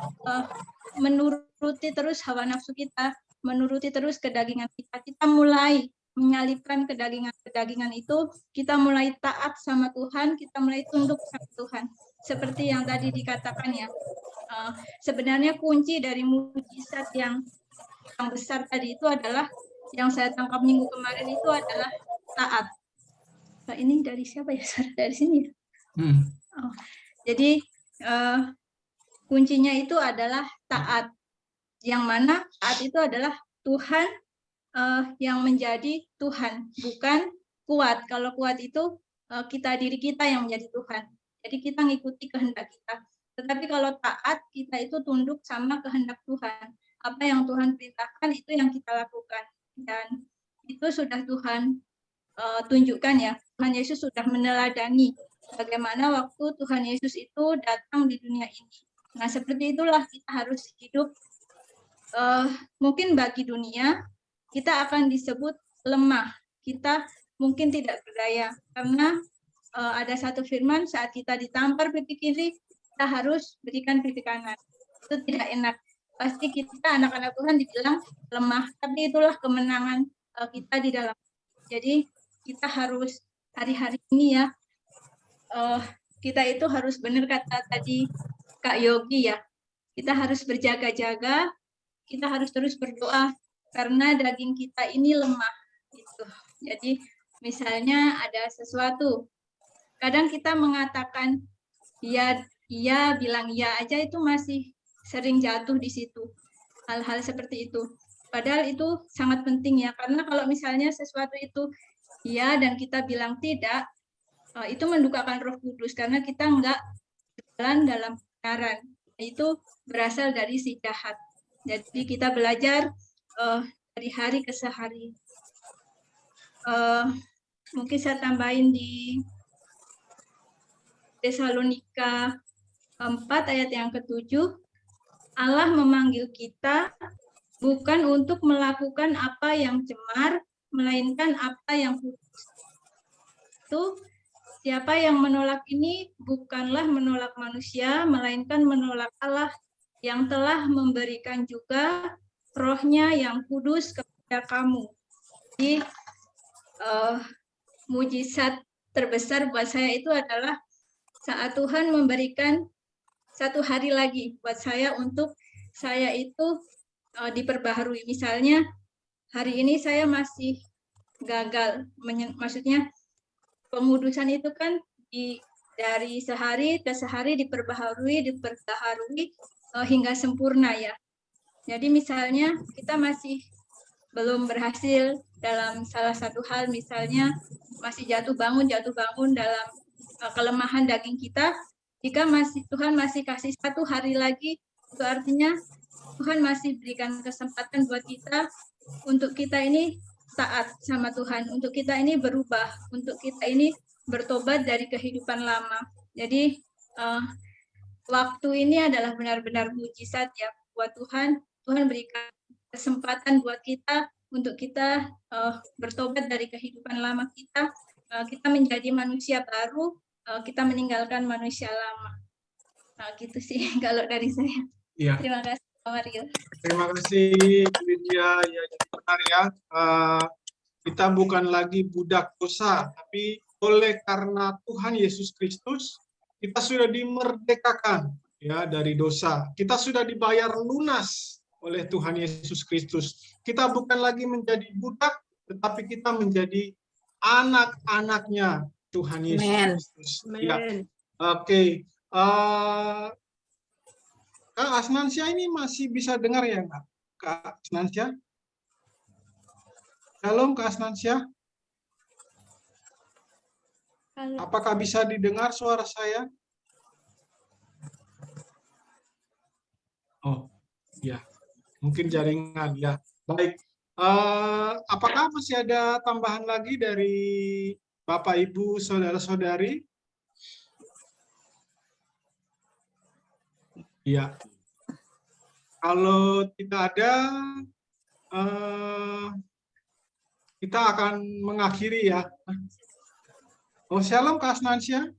menuruti terus hawa nafsu kita, menuruti terus kedagingan kita. Kita mulai menyalipkan kedagingan itu, kita mulai taat sama Tuhan, kita mulai tunduk sama Tuhan. Seperti yang tadi dikatakan ya, sebenarnya kunci dari mujizat yang besar tadi itu adalah, yang saya tangkap minggu kemarin itu adalah taat. Nah, ini dari siapa ya? Dari sini ya? Oh, jadi kuncinya itu adalah taat. Yang mana taat itu adalah Tuhan yang menjadi Tuhan, bukan kuat. Kalau kuat itu diri kita yang menjadi Tuhan. Jadi kita ngikuti kehendak kita. Tetapi kalau taat, kita itu tunduk sama kehendak Tuhan. Apa yang Tuhan perintahkan itu yang kita lakukan. Dan itu sudah Tuhan tunjukkan ya. Tuhan Yesus sudah meneladani bagaimana waktu Tuhan Yesus itu datang di dunia ini. Nah, seperti itulah kita harus hidup. Mungkin bagi dunia, kita akan disebut lemah. Kita mungkin tidak berdaya. Karena ada satu firman, saat kita ditampar pipi kiri, kita harus berikan pipi kanan. Itu tidak enak. Pasti kita anak-anak Tuhan dibilang lemah, tapi itulah kemenangan kita di dalam. Jadi kita harus hari-hari ini ya, kita itu harus benar kata tadi Kak Yogi ya, kita harus berjaga-jaga, kita harus terus berdoa karena daging kita ini lemah. Gitu. Jadi misalnya ada sesuatu, kadang kita mengatakan iya, bilang iya aja itu masih sering jatuh di situ, hal-hal seperti itu. Padahal itu sangat penting ya, karena kalau misalnya sesuatu itu iya dan kita bilang tidak, itu mendukakan Roh Kudus karena kita enggak jalan dalam kebenaran. Itu berasal dari si jahat. Jadi kita belajar dari hari ke sehari. Mungkin saya tambahin di Tesalonika 4 ayat yang ke-7, Allah memanggil kita bukan untuk melakukan apa yang cemar, melainkan apa yang kudus. Itu siapa yang menolak ini bukanlah menolak manusia, melainkan menolak Allah yang telah memberikan juga Roh-Nya yang kudus kepada kamu. Jadi mujizat terbesar buat saya itu adalah saat Tuhan memberikan satu hari lagi buat saya untuk saya itu diperbaharui. Misalnya hari ini saya masih gagal, maksudnya pengudusan itu kan dari sehari ke sehari diperbaharui hingga sempurna ya. Jadi misalnya kita masih belum berhasil dalam salah satu hal, misalnya masih jatuh bangun dalam kelemahan daging kita. Jika Tuhan masih kasih satu hari lagi, itu artinya Tuhan masih berikan kesempatan buat kita untuk kita ini taat sama Tuhan, untuk kita ini berubah, untuk kita ini bertobat dari kehidupan lama. Jadi waktu ini adalah benar-benar mujizat ya buat Tuhan. Tuhan berikan kesempatan buat kita untuk kita bertobat dari kehidupan lama kita. Kita menjadi manusia baru, kita meninggalkan manusia lama. Nah, gitu sih kalau dari saya. Iya. Terima kasih, Pak Mario. Terima kasih, Lydia. Ya, jadi benar ya. Kita bukan lagi budak dosa, tapi oleh karena Tuhan Yesus Kristus, kita sudah dimerdekakan ya dari dosa. Kita sudah dibayar lunas oleh Tuhan Yesus Kristus. Kita bukan lagi menjadi budak, tetapi kita menjadi anak-anaknya Tuhan Yesus Kristus. Ya. Oke. Kak Asnansia ini masih bisa dengar ya, Kak Asnansia? Shalom, Kak Asnansia. Halo. Apakah bisa didengar suara saya? Oh, ya. Mungkin jaringan, ya. Baik. Apakah masih ada tambahan lagi dari Bapak, Ibu, Saudara-saudari? Ya. Kalau tidak ada, kita akan mengakhiri ya. Oh, shalom Kak Asnansia.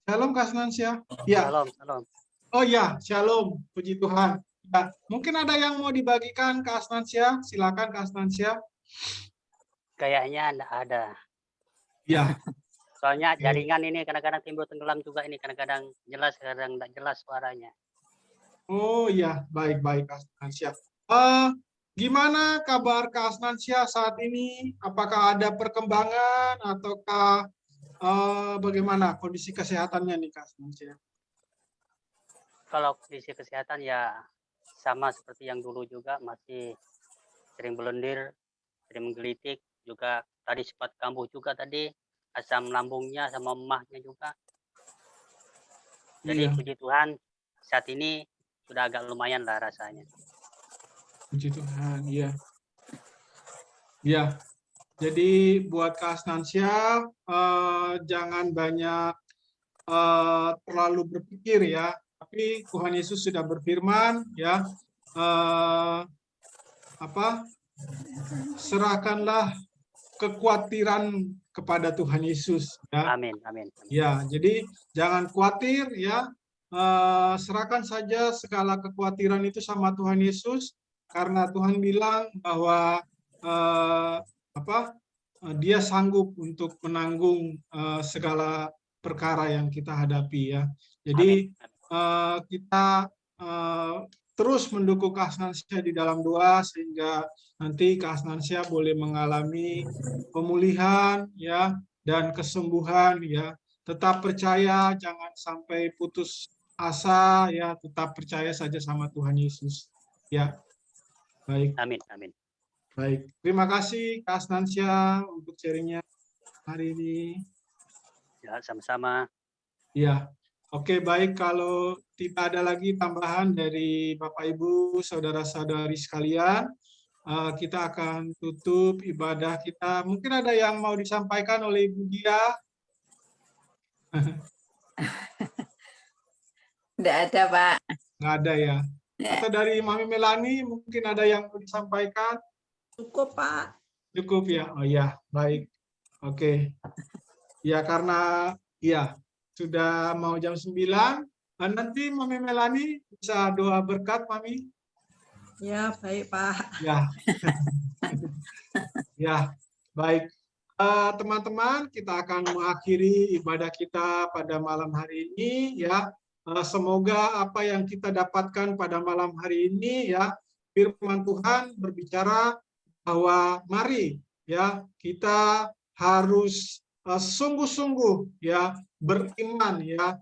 Shalom Kak Asnansia. Ya. Shalom, shalom. Oh ya, shalom. Puji Tuhan. Ya. Mungkin ada yang mau dibagikan Kak Asnansia. Silakan Kak Asnansia. Kayaknya enggak ada. Ya. Soalnya jaringan ini kadang-kadang timbul tenggelam juga ini, kadang-kadang jelas, kadang enggak jelas suaranya. Oh ya, baik-baik Kak Asnansia. Gimana kabar Kak Asnansia saat ini? Apakah ada perkembangan ataukah bagaimana kondisi kesehatannya nih Kak Asnansia? Kalau kondisi kesehatan ya sama seperti yang dulu juga, masih sering belendir, sering menggelitik, juga tadi sempat kambuh juga tadi, asam lambungnya sama emahnya juga. Jadi puji Tuhan saat ini sudah agak lumayan lah rasanya. Puji Tuhan, iya. Ya, jadi buat Kak Asnansia, jangan banyak terlalu berpikir ya. Tapi Tuhan Yesus sudah berfirman ya, serahkanlah kekhawatiran kepada Tuhan Yesus. Ya. Amin, amin. Ya, jadi jangan khawatir ya. Serahkan saja segala kekhawatiran itu sama Tuhan Yesus, karena Tuhan bilang bahwa Dia sanggup untuk menanggung segala perkara yang kita hadapi ya. Jadi kita terus mendukung Kak Asnansia di dalam doa sehingga nanti Kak Asnansia boleh mengalami pemulihan ya dan kesembuhan ya. Tetap percaya, jangan sampai putus asa ya, tetap percaya saja sama Tuhan Yesus. Ya. Baik. Amin, amin. Baik. Terima kasih Kak Asnansia untuk sharingnya hari ini. Ya, sama-sama. Ya. Oke, baik. Kalau tidak ada lagi tambahan dari Bapak Ibu, saudara-saudari sekalian, kita akan tutup ibadah kita. Mungkin ada yang mau disampaikan oleh Ibu Dia? Tidak ada, Pak. Nggak ada ya. Atau dari Mami Melani mungkin ada yang mau disampaikan? Cukup, Pak. Cukup ya. Oh ya, baik. Oke. Ya, karena ya sudah mau jam 9. Nanti Mami Melani bisa doa berkat, Mami? Ya, baik, Pak. Ya. Ya, baik. Teman-teman, kita akan mengakhiri ibadah kita pada malam hari ini ya. Semoga apa yang kita dapatkan pada malam hari ini ya, firman Tuhan berbicara bahwa mari ya kita harus sungguh-sungguh ya beriman ya,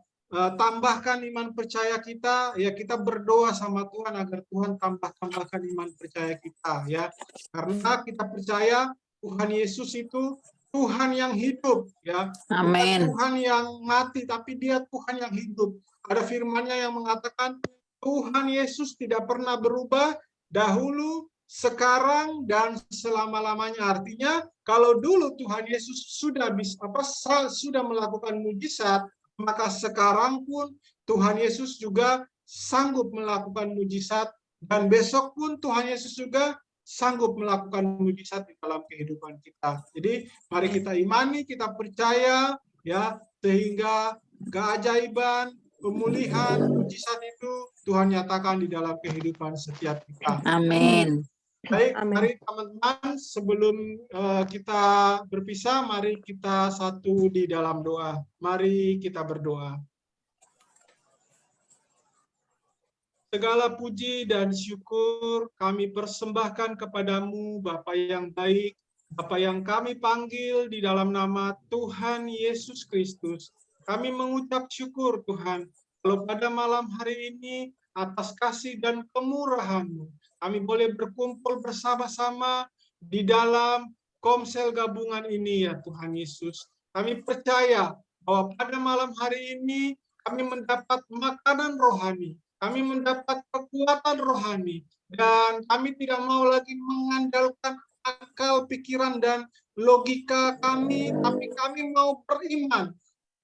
tambahkan iman percaya kita ya, kita berdoa sama Tuhan agar Tuhan tambahkan iman percaya kita ya, karena kita percaya Tuhan Yesus itu Tuhan yang hidup ya. Bukan Tuhan yang mati, tapi Dia Tuhan yang hidup. Ada firman-Nya yang mengatakan Tuhan Yesus tidak pernah berubah, dahulu, sekarang dan selama-lamanya. Artinya kalau dulu Tuhan Yesus sudah melakukan mujizat, maka sekarang pun Tuhan Yesus juga sanggup melakukan mujizat, dan besok pun Tuhan Yesus juga sanggup melakukan mujizat di dalam kehidupan kita. Jadi mari kita imani, kita percaya ya, sehingga keajaiban, pemulihan, mujizat itu Tuhan nyatakan di dalam kehidupan setiap kita. Amin. Baik, mari teman-teman, sebelum kita berpisah, mari kita satu di dalam doa. Mari kita berdoa. Segala puji dan syukur kami persembahkan kepadamu, Bapa yang baik, Bapa yang kami panggil di dalam nama Tuhan Yesus Kristus. Kami mengucap syukur Tuhan, kalau pada malam hari ini atas kasih dan kemurahan-Mu, kami boleh berkumpul bersama-sama di dalam komsel gabungan ini ya Tuhan Yesus. Kami percaya bahwa pada malam hari ini kami mendapat makanan rohani, kami mendapat kekuatan rohani, dan kami tidak mau lagi mengandalkan akal, pikiran, dan logika kami, tapi kami mau beriman.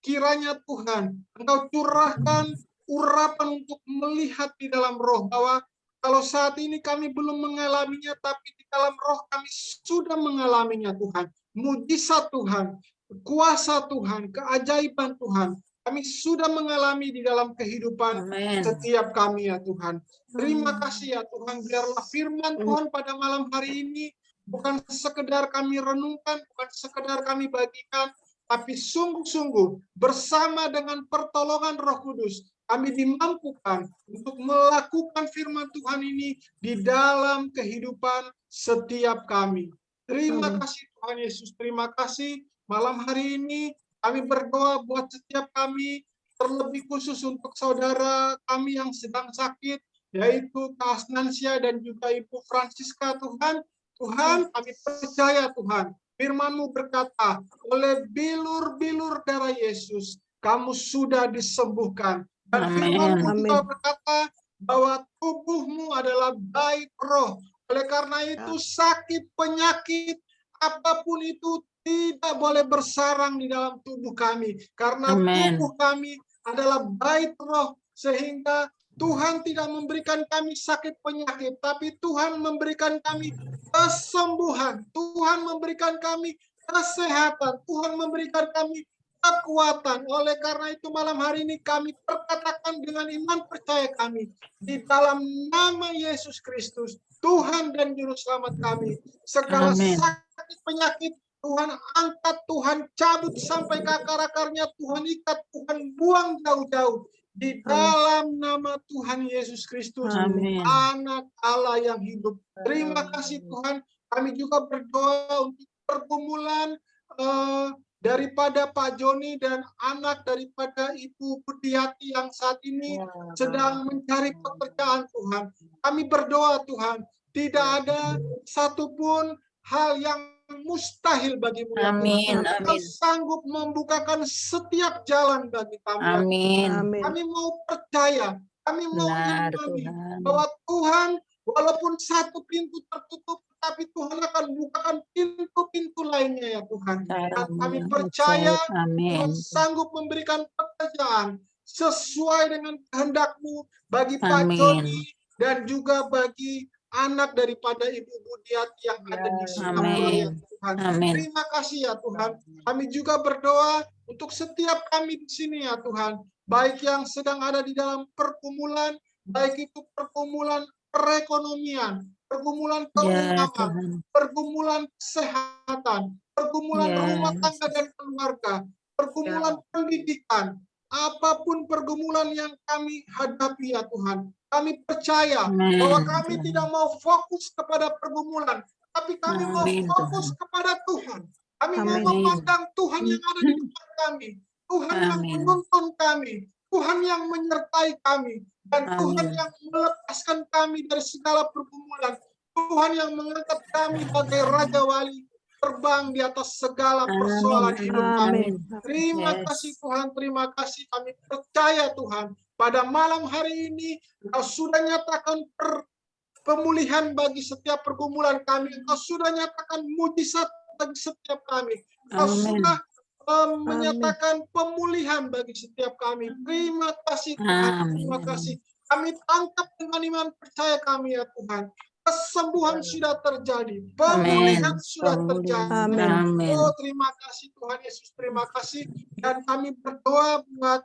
Kiranya Tuhan, Engkau curahkan urapan untuk melihat di dalam roh, bahwa kalau saat ini kami belum mengalaminya, tapi di dalam roh kami sudah mengalaminya Tuhan. Mujizat Tuhan, kuasa Tuhan, keajaiban Tuhan, kami sudah mengalami di dalam kehidupan setiap kami ya Tuhan. Terima kasih ya Tuhan, biarlah firman Tuhan pada malam hari ini bukan sekedar kami renungkan, bukan sekedar kami bagikan, tapi sungguh-sungguh bersama dengan pertolongan Roh Kudus, kami dimampukan untuk melakukan firman Tuhan ini di dalam kehidupan setiap kami. Terima kasih Tuhan Yesus, terima kasih malam hari ini kami berdoa buat setiap kami, terlebih khusus untuk saudara kami yang sedang sakit, yaitu Kak Asnansia dan juga Ibu Francisca Tuhan. Tuhan, kami percaya Tuhan, firman-Mu berkata, oleh bilur-bilur darah Yesus, kamu sudah disembuhkan. Dan firman-Mu juga berkata bahwa tubuh-Mu adalah baik roh. Oleh karena itu sakit, penyakit, apapun itu tidak boleh bersarang di dalam tubuh kami. Karena tubuh kami adalah baik roh. Sehingga Tuhan tidak memberikan kami sakit penyakit, tapi Tuhan memberikan kami kesembuhan. Tuhan memberikan kami kesehatan. Tuhan memberikan kami kekuatan. Oleh karena itu malam hari ini kami perkatakan dengan iman percaya kami di dalam nama Yesus Kristus, Tuhan dan Juru Selamat kami. Segala sakit penyakit Tuhan angkat, Tuhan cabut sampai ke akar-akarnya, Tuhan ikat, Tuhan buang jauh-jauh di dalam nama Tuhan Yesus Kristus, Anak Allah yang hidup. Terima kasih Tuhan. Kami juga berdoa untuk pergumulan daripada Pak Joni dan anak daripada Ibu Budiati yang saat ini sedang mencari pekerjaan Tuhan. Kami berdoa Tuhan, tidak ada satupun hal yang mustahil bagimu. Amin. Engkau sanggup membukakan setiap jalan bagi kami. Amin. Kami mau percaya, kami mau imani bahwa Tuhan, walaupun satu pintu tertutup, tapi Tuhan akan bukakan pintu-pintu lainnya ya Tuhan. Dan kami percaya Tuhan sanggup memberikan pekerjaan sesuai dengan kehendak-Mu bagi Pak Joni dan juga bagi anak daripada Ibu Budiati yang ada di Singapura ya Tuhan. Terima kasih ya Tuhan. Kami juga berdoa untuk setiap kami di sini ya Tuhan. Baik yang sedang ada di dalam pergumulan, baik itu pergumulan perekonomian, pergumulan keuangan, pergumulan kesehatan, pergumulan rumah tangga dan keluarga, pergumulan pendidikan, apapun pergumulan yang kami hadapi ya Tuhan. Kami percaya bahwa kami tidak mau fokus kepada pergumulan, tapi kami mau fokus kepada Tuhan. Kami mau memandang Tuhan yang ada di depan kami, Tuhan yang menuntun kami, Tuhan yang menyertai kami, dan Tuhan yang melepaskan kami dari segala pergumulan. Tuhan yang mengangkat kami sebagai Raja Wali, terbang di atas segala persoalan hidup kami. Terima kasih Tuhan, terima kasih. Kami percaya Tuhan, pada malam hari ini Engkau sudah nyatakan pemulihan bagi setiap pergumulan kami. Engkau sudah nyatakan mujizat bagi setiap kami. Engkau sudah menyatakan pemulihan bagi setiap kami. Terima kasih Tuhan, terima kasih. Kami tangkap dengan iman percaya kami ya Tuhan. Kesembuhan sudah terjadi, pemulihan sudah terjadi. Oh, terima kasih Tuhan Yesus, terima kasih. Dan kami berdoa buat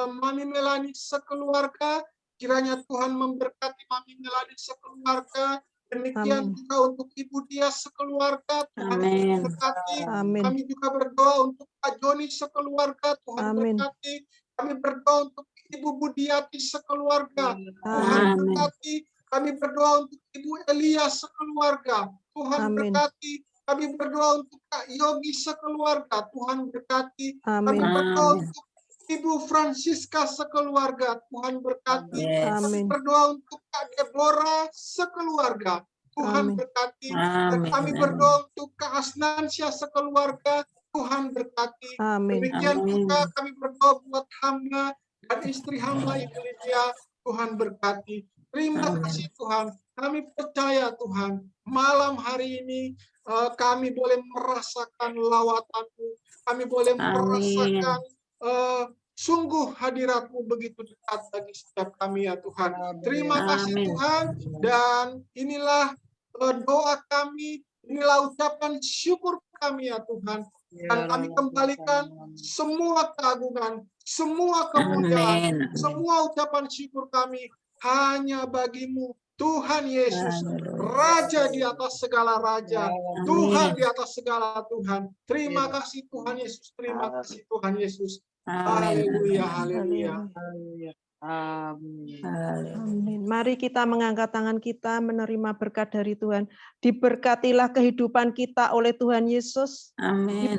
Mami Melani sekeluarga. Kiranya Tuhan memberkati Mami Melani sekeluarga. Demikian juga untuk Ibu Dia sekeluarga. Tuhan memberkati. Kami juga berdoa untuk Pak Joni sekeluarga. Tuhan berkati. Kami berdoa untuk Ibu Budiati sekeluarga. Tuhan berkati. Kami berdoa untuk Ibu Elia sekeluarga. Tuhan berkati. Kami berdoa untuk Kak Yogi sekeluarga. Tuhan berkati. Kami berdoa untuk Ibu Francisca sekeluarga. Tuhan berkati. Kami berdoa untuk Kak Deborah sekeluarga. Tuhan berkati. Dan kami berdoa untuk Kak Asnansia sekeluarga. Tuhan berkati. Demikian juga kami berdoa buat hamba dan istri hamba Ibu Lydia. Tuhan berkati. Terima kasih Tuhan. Kami percaya Tuhan, malam hari ini kami boleh merasakan lawatan-Mu. Kami boleh merasakan sungguh hadirat-Mu begitu dekat bagi setiap kami ya Tuhan. Terima kasih Tuhan. Dan inilah doa kami, inilah ucapan syukur kami ya Tuhan. Dan kami kembalikan semua keagungan, semua kemuliaan, semua ucapan syukur kami hanya bagi-Mu, Tuhan Yesus, Raja di atas segala Raja, Tuhan di atas segala Tuhan. Terima kasih Tuhan Yesus, terima kasih Tuhan Yesus. Haleluya, haleluya. Amin. Mari kita mengangkat tangan kita menerima berkat dari Tuhan. Diberkatilah kehidupan kita oleh Tuhan Yesus. Amin.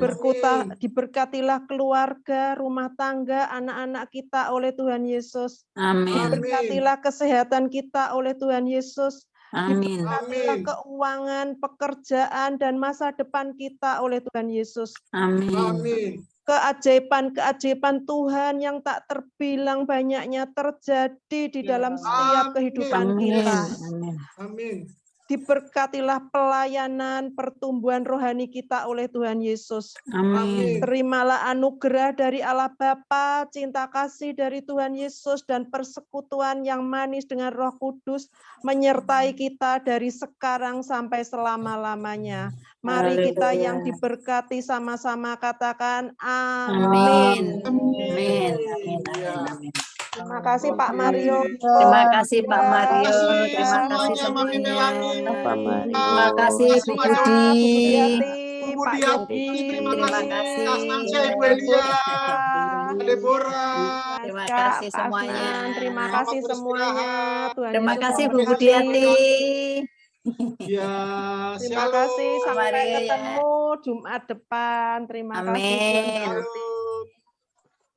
Diberkatilah keluarga, rumah tangga, anak-anak kita oleh Tuhan Yesus. Amin. Diberkatilah kesehatan kita oleh Tuhan Yesus. Amin. Diberkatilah keuangan, pekerjaan, dan masa depan kita oleh Tuhan Yesus. Amin. Amin. Keajaiban-keajaiban Tuhan yang tak terbilang banyaknya terjadi di dalam setiap kehidupan kita. Amin. Diberkatilah pelayanan, pertumbuhan rohani kita oleh Tuhan Yesus. Amin. Terimalah anugerah dari Allah Bapa, cinta kasih dari Tuhan Yesus, dan persekutuan yang manis dengan Roh Kudus menyertai kita dari sekarang sampai selama-lamanya. Mari kita yang diberkati sama-sama katakan amin. Amin. Terima kasih Pak Mario. Terima kasih Pak Mario. Terima kasih semuanya. Terima kasih Bu Budi. Bu Budiati, terima kasih. Asnansia, Ibu Elia, Deborah. Terima kasih semuanya. Terima kasih semuanya. Tuhan Terima Yesus kasih Bu memberkati. Budiati. Ya, Terima kasih, sampai ketemu Jumat depan. Terima kasih. Tuhan memberkati.